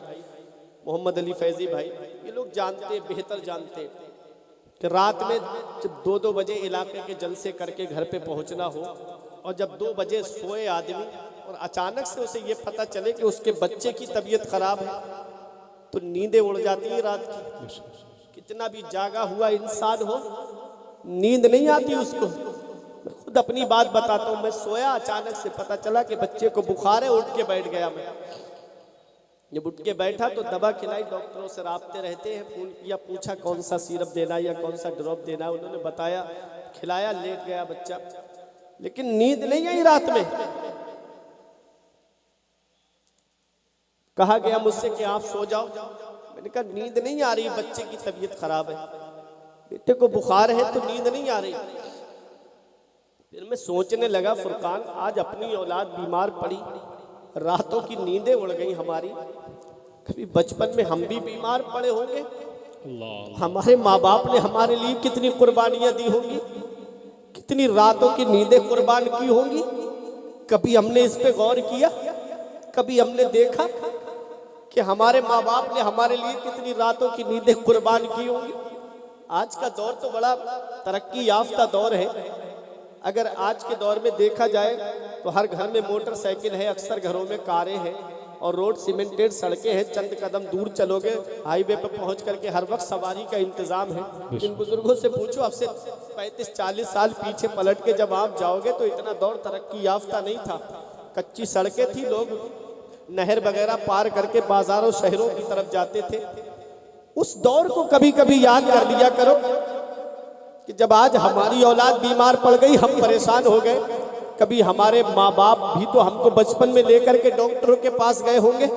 मोहम्मद अली फैजी भाई, ये लोग जानते, बेहतर जानते कि रात में जब 2-2 बजे इलाके के जलसे करके घर पे पहुंचना हो, और जब 2 बजे सोए आदमी और अचानक से उसे ये पता चले कि उसके बच्चे की तबीयत खराब है, तो नींदें उड़ जाती हैं रात की कितना भी जागा हुआ इंसान हो, नींद नहीं आती उसको। मैं खुद अपनी बात बताता हूँ, मैं सोया, अचानक से पता चला कि बच्चे को बुखार है, उठ के बैठ गया। मैं जब उठ के बैठा तो दवा खिलाई, डॉक्टरों से राब्ते रहते हैं, फोन किया, पूछा कौन सा सिरप देना या कौन सा ड्रॉप देना, उन्होंने बताया, खिलाया, लेट गया बच्चा। लेकिन नींद नहीं आई रात में। कहा गया मुझसे कि आप सो जाओ, मैंने कहा नींद नहीं आ रही, बच्चे की तबीयत खराब है, बेटे को बुखार है तो नींद नहीं आ रही। फिर मैं सोचने लगा, फुरकान आज अपनी औलाद बीमार पड़ी, रातों की नींदें उड़ गई हमारी। कभी बचपन में हम भी बीमार पड़े होंगे, हमारे माँ बाप ने हमारे लिए कितनी कुर्बानियां दी होंगी, कितनी रातों की नींदें कुर्बान की होंगी। कभी हमने इस पे गौर किया? कभी हमने देखा कि हमारे माँ बाप ने हमारे लिए कितनी रातों की नींदें कुर्बान की होंगी? आज का दौर तो बड़ा तरक्की याफ्ता दौर है। अगर आज के दौर में देखा जाए तो हर घर में मोटरसाइकिल है, अक्सर घरों में कारें हैं और रोड सीमेंटेड सड़कें हैं। चंद कदम दूर चलोगे हाईवे पर पहुंच करके हर वक्त सवारी का इंतजाम है। इन बुजुर्गों से पूछो, अब से 35-40 साल पीछे पलट के जब आप जाओगे तो इतना दौर तरक्की याफ्ता नहीं था। कच्ची सड़कें थी, लोग नहर वगैरह पार करके बाजारों शहरों की तरफ जाते थे। उस दौर को कभी कभी याद कर लिया करो कि जब आज हमारी औलाद बीमार पड़ गई, हम परेशान हो गए। कभी हमारे माँ बाप भी तो हमको बचपन में लेकर के डॉक्टरों के पास गए होंगे।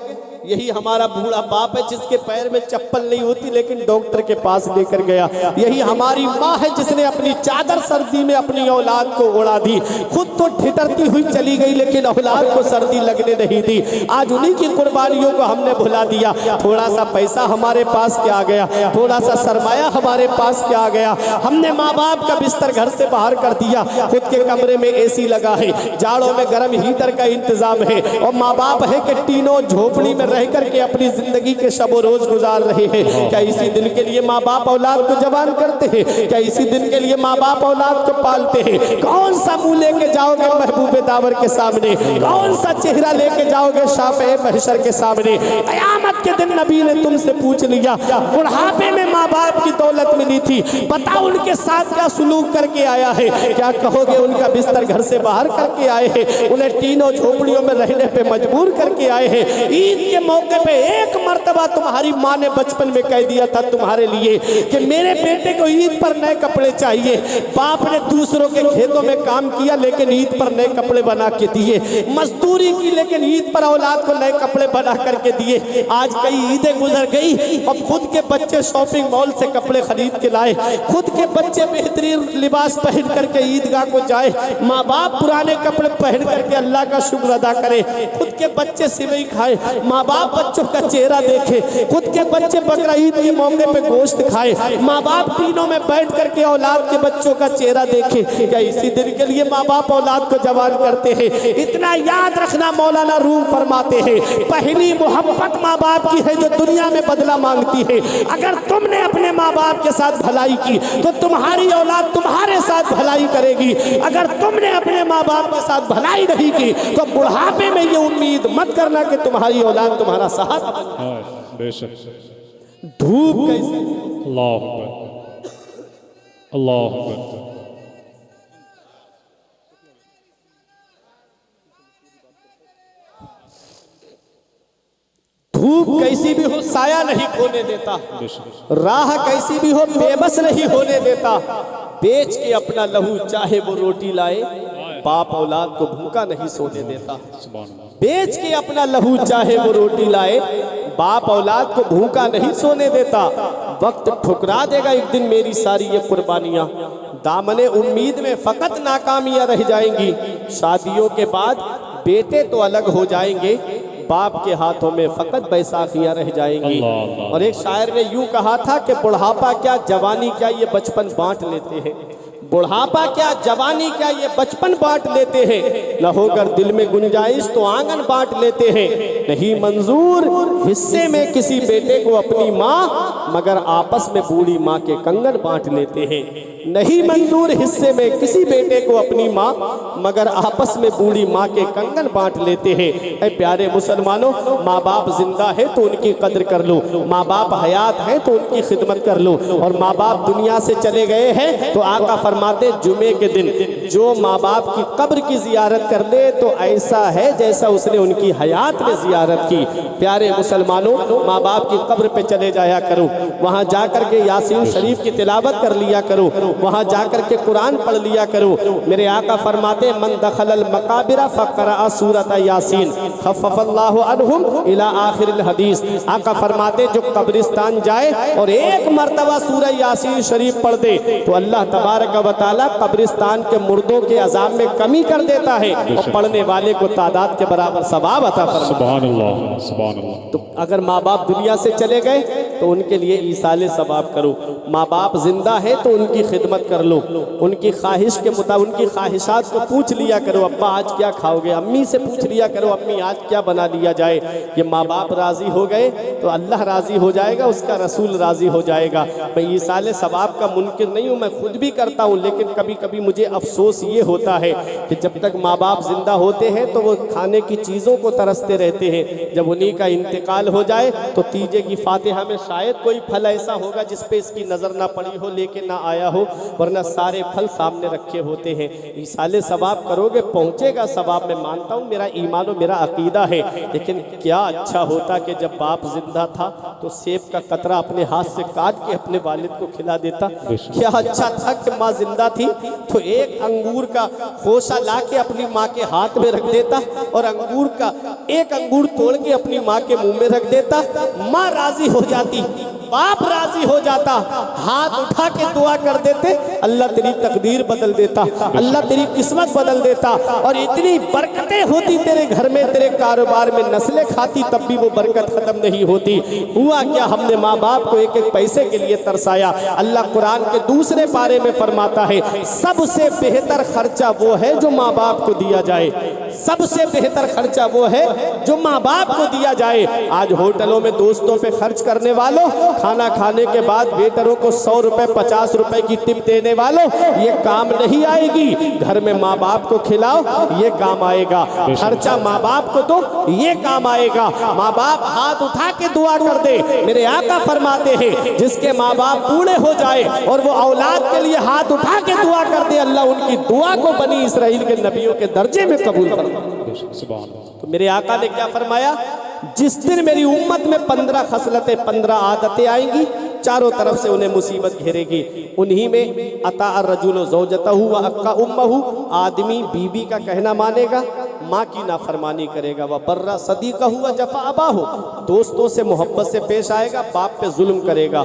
यही हमारा बूढ़ा बाप है जिसके पैर में चप्पल नहीं होती लेकिन डॉक्टर के पास लेकर गया। यही हमारी माँ है जिसने अपनी चादर सर्दी में अपनी औलाद को ओढ़ा दी। खुद तो ठिठरती हुई चली गई लेकिन औलाद को सर्दी लगने नहीं दी। आज उन्हीं की कुर्बानियों को हमने भुला दिया। थोड़ा सा पैसा हमारे पास क्या आ गया, थोड़ा सा सरमाया हमारे पास क्या आ गया, हमने माँ बाप का बिस्तर घर से बाहर कर दिया। खुद के कमरे में एसी लगा है, जाड़ों में गर्म हीटर का इंतजाम है और माँ बाप है कि तीनों झोपड़ी में रह करके अपनी जिंदगी के शबो रोज गुजार रहे हैं। क्या इसी दिन के लिए माँ बाप औलाद को जवान करते हैं? क्या इसी दिन के लिए माँ बाप औलाद को पालते हैं? कौन सा मुंह लेके जाओगे महबूबे दावर के सामने? कौन सा चेहरा लेके जाओगे शाफ़े महशर के सामने? कयामत के दिन नबी ने तुमसे पूछ लिया, बुढ़ापे में माँ बाप की दौलत मिली थी, पता उनके साथ क्या सुलूक करके आया है? क्या कहोगे उनका बिस्तर घर से बाहर करके आए हैं, उन्हें तीनों झोपड़ियों में रहने पे मजबूर करके आए हैं? ईद के मौके पे एक मर्तबा तुम्हारी माँ ने बचपन में कह दिया था तुम्हारे लिए कि मेरे बेटे को ईद पर नए कपड़े चाहिए। बाप ने दूसरों के खेतों में काम किया लेकिन ईद पर नए कपड़े बना के दिए, मजदूरी की लेकिन ईद पर औलाद को नए कपड़े बना करके दिए। आज कई ईदें गुजर गई और खुद के बच्चे शॉपिंग मॉल से कपड़े खरीद के लाए, खुद के बच्चे बेहतरीन लिबास पहन करके ईदगाह को जाए। माँ बाप पुराने कपड़े पहन करके अल्लाह का शुक्र अदा करे, खुद के बच्चे सिवई खाए, माँ बाप बच्चों का चेहरा देखे, खुद के बच्चे बकरा ईद के मौके पे गोश्त खाए, माँ बाप तीनों में बैठ करके औलाद के बच्चों का चेहरा देखे। क्या इसी दिन के लिए माँ बाप औलाद को जवान करते हैं? इतना याद रखना, मौलाना रूम फरमाते हैं, पहली मोहब्बत माँ बाप की है जो दुनिया में बदला मांगती है। अगर तुमने अपने माँ बाप के साथ भलाई की तो तुम्हारी औलाद तुम्हारे साथ भलाई करेगी। अगर तुमने अपने माँ बाप के साथ भलाई नहीं की तो बुढ़ापे में ये उम्मीद मत करना कि तुम्हारी औलाद तुम्हारा सहारा बनेगी। बेशक। धूप कैसे, अल्लाह अकबर, अल्लाह अकबर। धूप कैसी भी हो साया नहीं खोने देता, राह कैसी भी हो बेबस नहीं होने देता। बेच के अपना लहू चाहे वो रोटी लाए, बाप औलाद को भूखा नहीं सोने देता। बेच के अपना लहू चाहे वो रोटी लाए, बाप औलाद को भूखा नहीं सोने देता। वक्त ठुकरा देगा एक दिन मेरी सारी ये कुर्बानियां, दामने उम्मीद में फकत नाकामियां रह जाएंगी। शादियों के बाद बेटे तो अलग हो जाएंगे, बाप के हाथों में फकत बैसाखियां रह जाएंगी। और एक शायर ने यूं कहा था कि बुढ़ापा क्या जवानी क्या ये बचपन बांट लेते हैं। बुढ़ापा क्या, जवानी क्या, ये बचपन बांट लेते हैं। न होकर दिल में गुंजाइश तो आंगन बांट लेते हैं। नहीं मंजूर हिस्से में किसी बेटे को अपनी माँ, मगर आपस में बूढ़ी माँ के कंगन बांट लेते हैं। नहीं मंजूर हिस्से में किसी बेटे को अपनी माँ, मगर आपस में बूढ़ी माँ के कंगन बांट लेते हैं। ऐ प्यारे मुसलमानों, माँ बाप जिंदा है तो उनकी कद्र कर लो, माँ बाप हयात है तो उनकी खिदमत कर लो। और माँ बाप दुनिया से चले गए हैं तो आका फरमाते जुमे के दिन जो माँ बाप की कब्र की जियारत कर ले तो ऐसा है जैसा उसने उनकी हयात में जियारत की। प्यारे मुसलमानों, माँ बाप की कब्र पे चले जाया करो, वहाँ जा कर के यासीन शरीफ की तिलावत कर लिया करो, वहाँ जा कर के कुरान पढ़ लिया करो। मेरे आका फरमाते मन दखलल मकाबिरा फक़रा सूरत यासीन खफ़फ़ल्लाहु अन्हुम इला आखिरिल हदीस। आका फरमाते जो कब्रिस्तान जाए और एक मर्तबा सूरह यासीन शरीफ पढ़ दे तो अल्लाह तबारक व तआला कब्रिस्तान के मुर्दों के अजाब में कमी कर देता है और पढ़ने वाले को तादाद के बराबर सवाब अता फरमाता है। सुभान अल्लाह, सुभान अल्लाह। तो अगर माँ बाप दुनिया से चले गए तो उनके लिए ईसाले सवाब करो, माँ बाप जिंदा है तो उनकी खिदमत कर लो, उनकी ख्वाहिश के मुताबिक उनकी ख्वाहिशात को पूछ लिया करो, अब्बा आज क्या खाओगे, अम्मी से पूछ लिया करो अम्मी आज क्या बना लिया जाए। ये माँ बाप राजी हो गए तो अल्लाह राजी हो जाएगा, उसका रसूल राजी हो जाएगा। मैं ईसाले सवाब का मुनकिर नहीं हूँ, मैं खुद भी करता हूँ, लेकिन कभी कभी मुझे अफसोस ये होता है कि जब तक माँ बाप जिंदा होते हैं तो वो खाने की चीज़ों को तरसते रहते हैं, जब उन्हीं का इंतकाल हो जाए तो तीजे की फातिहा में शायद कोई फल ऐसा होगा जिस पे इसकी नज़र ना पड़ी हो, लेके ना आया हो, वरना सारे फल सामने रखे होते हैं। ईसाले सवाब करोगे पहुँचेगा सवाब, मैं मानता हूँ, मेरा ईमान और मेरा अकीदा है। लेकिन क्या अच्छा होता कि जब बाप जिंदा था तो सेब का कतरा अपने हाथ से काट के अपने वालिद को खिला देता। क्या अच्छा था कि माँ जिंदा थी तो एक अंगूर का खोसा ला के अपनी माँ के हाथ में रख देता और अंगूर का एक अंगूर तोड़ के अपनी माँ के मुंह में रख देता। माँ राजी हो जाती, बाप राजी हो जाता, हाथ उठा के दुआ कर देते, अल्लाह तेरी तकदीर बदल देता, अल्लाह तेरी किस्मत बदल देता और इतनी बरकतें होती तेरे घर में, तेरे कारोबार में, नस्लें खाती तब भी वो बरकत खत्म नहीं होती। हुआ क्या, हमने माँ बाप को एक एक पैसे के लिए तरसाया। अल्लाह कुरान के दूसरे पारे में फरमाता है सबसे बेहतर खर्चा वो है जो माँ बाप को दिया जाए, सबसे बेहतर खर्चा वो है जो माँ बाप को दिया जाए। आज होटलों में दोस्तों पे खर्च करने वालों, खाना खाने के बाद वेटरों को 100 रुपए 50 रुपए की टिप देने वालों, ये काम नहीं आएगी। घर में माँ बाप को खिलाओ, ये काम आएगा। खर्चा माँ बाप को दो, ये काम आएगा। माँ बाप हाथ उठा के दुआ कर दे। मेरे आका फरमाते हैं जिसके माँ बाप बूढ़े हो जाए और वो औलाद के लिए हाथ उठा के दुआ कर दे, अल्लाह उनकी दुआ को बनी इसराइल के नबियों के दर्जे में कबूल फरमा। तो मेरे आका ने क्या फरमाया, जिस दिन मेरी उम्मत में 15 खसलतें 15 आदतें आएंगी, चारों तरफ से उन्हें मुसीबत घेरेगी। उन्हीं में अता अर्रजुल ज़ौजतहु व अक्का उम्महु, आदमी बीबी का कहना मानेगा, माँ की नाफरमानी करेगा। वह बर्रा सदीक़हु व जफ़ा अबाहु, दोस्तों से मोहब्बत से पेश आएगा, बाप पे जुल्म करेगा।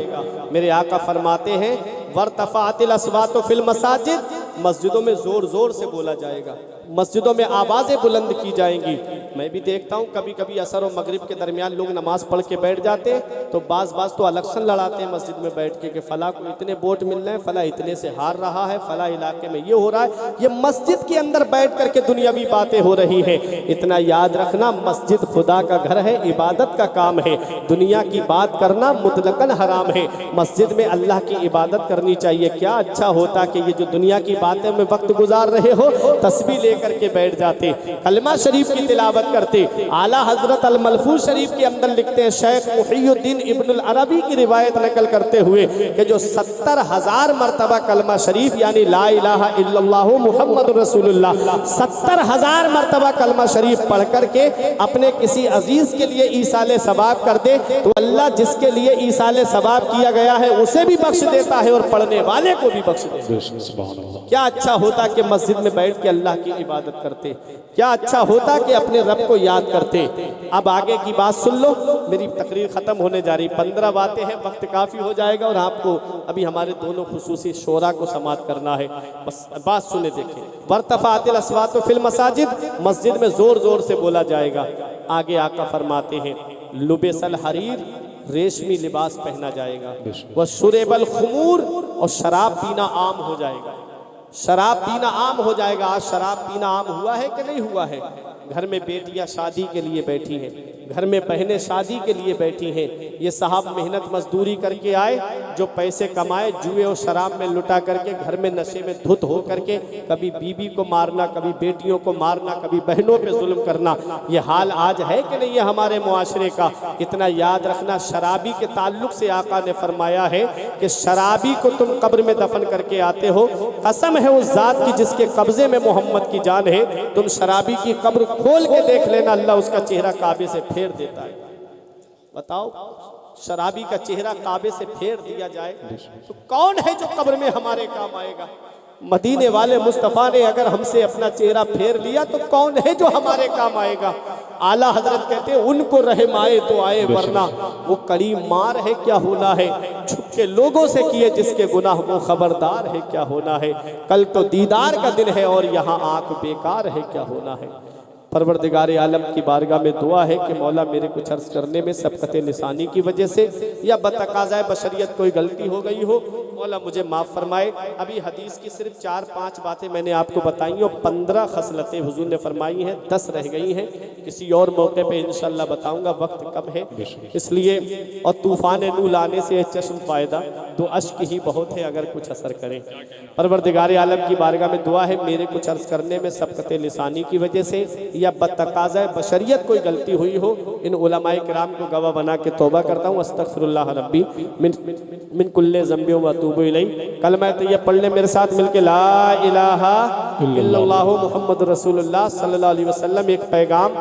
मेरे आका फरमाते हैं वर्तफ़ातिल अस्वातु फिल मसाजिद, मस्जिदों में ज़ोर ज़ोर से बोला जाएगा, मस्जिदों में आवाज़ें बुलंद की जाएंगी। मैं भी देखता हूँ कभी कभी असर और मगरिब के दरमियान लोग नमाज पढ़ के बैठ जाते हैं तो बाज़ तो इलेक्शन लड़ाते हैं मस्जिद में बैठ के कि फ़ला को इतने वोट मिल रहे हैं, फ़ला इतने से हार रहा है, फ़ला इलाके में ये हो रहा है। ये मस्जिद के अंदर बैठ करके दुनियावी बातें हो रही है। इतना याद रखना, मस्जिद खुदा का घर है, इबादत का काम है। दुनिया की बात करना मुतलकन हराम है। मस्जिद में अल्लाह की इबादत करनी चाहिए। क्या अच्छा होता कि ये जो दुनिया की बातें में वक्त गुजार रहे हो, तस्बीह लेकर के बैठ जाते, कलमा शरीफ की तिलावत करते। आला हजरत अल मलफूज शरीफ के अंदर लिखते हैं, शेख मुहियुद्दीन इब्नुल अरबी की रिवायत नकल करते हुए कि जो 70,000 मरतबा कलमा शरीफ यानी ला इलाहा इल्लल्लाह मुहम्मदुर रसूलुल्लाह 70,000 मरतबा कलमा शरीफ पढ़ करके अपने किसी अजीज के लिए ईसाले सवाब कर दे तो अल्लाह जिसके लिए ईसाले सवाब किया गया है उसे भी बख्श देता है और पढ़ने वाले को भी बख्श देता है। क्या अच्छा होता कि मस्जिद में बैठ के अल्लाह की इबादत करते, क्या अच्छा होता कि अपने रब को याद करते। अब आगे की बात सुन लो, मेरी तकरीर ख़त्म होने जा रही, 15 बातें हैं, वक्त काफ़ी हो जाएगा और आपको अभी हमारे दोनों खुसूसी शोरा को समात करना है। बस बात सुने देखें, वर्तफ़ातिल अस्वातु फिल मसाजिद, मस्जिद में ज़ोर ज़ोर से बोला जाएगा। आगे आका फरमाते हैं लुबेसल हरीर, रेशमी लिबास पहना जाएगा, वह शुरेबल खुमूर, और शराब पीना आम हो जाएगा। शराब पीना आम हो जाएगा। आज शराब पीना आम हुआ है कि नहीं हुआ है? घर में बेटियां शादी के लिए बैठी हैं, घर में बहनें शादी के लिए बैठी हैं। ये साहब मेहनत मजदूरी करके आए, जो पैसे कमाए जुए और शराब में लुटा करके घर में नशे में धुत हो करके कभी बीबी को मारना, कभी बेटियों को मारना, कभी बहनों पे जुल्म करना। ये हाल आज है कि नहीं है हमारे मुआशरे का? इतना याद रखना, शराबी के ताल्लुक से आका ने फरमाया है कि शराबी को तुम कब्र में दफन करके आते हो, कसम है उस जात की जिसके कब्जे में मोहम्मद की जान है, तुम शराबी की कब्र खोल के देख लेना, अल्लाह उसका चेहरा काबे से फेर देता है। बताओ, शराबी का चेहरा काबे से फेर दिया जाए तो कौन है जो कब्र में हमारे काम आएगा? मदीने वाले मुस्तफ़ा ने अगर हमसे अपना चेहरा फेर लिया तो कौन है जो हमारे काम आएगा? आला हजरत कहते हैं उनको रहम आए तो आए, वरना वो कड़ी मार है क्या होना है। छुप के लोगों से किए जिसके गुनाह वो खबरदार है क्या होना है। कल तो दीदार का दिन है और यहाँ आंख बेकार है क्या होना है। परवरदिगार आलम की बारगाह में दुआ है कि मौला मेरे कुछ अर्ज करने में सबकत लिसानी की वजह से या बतकाज़ाए बशरियत कोई गलती हो गई हो, मौला मुझे माफ़ फरमाए। अभी हदीस की सिर्फ 4-5 बातें मैंने आपको बताई और 15 खसलतें हुजूर ने फरमाई हैं, 10 रह गई हैं। किसी और मौके पे इंशाल्लाह बताऊंगा, वक्त कम है इसलिए। और तूफ़ान नूल आने से चश्म फ़ायदा, तो अश्क ही बहुत है अगर कुछ असर करें। परवरदिगार आलम की बारगाह में दुआ है मेरे कुछ अर्ज करने में सबकत लिसानी की वजह से या बतकाज़ाए बशरियत कोई गलती हुई हो, इन उलमाए किराम को गवाह बना के तौबा करता हूँ। अस्तगफिरुल्लाह रब्बी मिन कुल्ले ज़ंबि व अतूबु इलैह। कलमा तैयब पढ़ ले मेरे साथ मिलके, ला इलाहा इल्लल्लाह मुहम्मद रसूलुल्लाह सल्लल्लाहु अलैहि वसल्लम। एक पैगाम,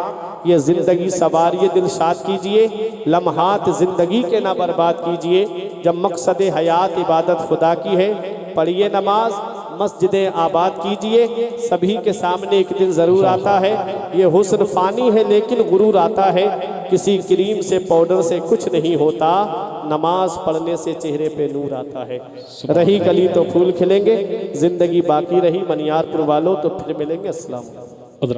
ये ज़िंदगी सवारिए दिल शाद कीजिए, लम्हात ज़िंदगी के ना बर्बाद कीजिए। जब मकसद हयात इबादत खुदा की है, पढ़िए नमाज, मस्जिदें आबाद कीजिए। सभी के सामने एक दिन ज़रूर आता है, ये हुस्न फ़ानी है लेकिन गुरूर आता है। किसी क्रीम से पाउडर से कुछ नहीं होता, नमाज पढ़ने से चेहरे पे नूर आता है। रही कली तो फूल खिलेंगे, ज़िंदगी बाकी रही मनियारपुर वालों तो फिर मिलेंगे। अस्सलाम।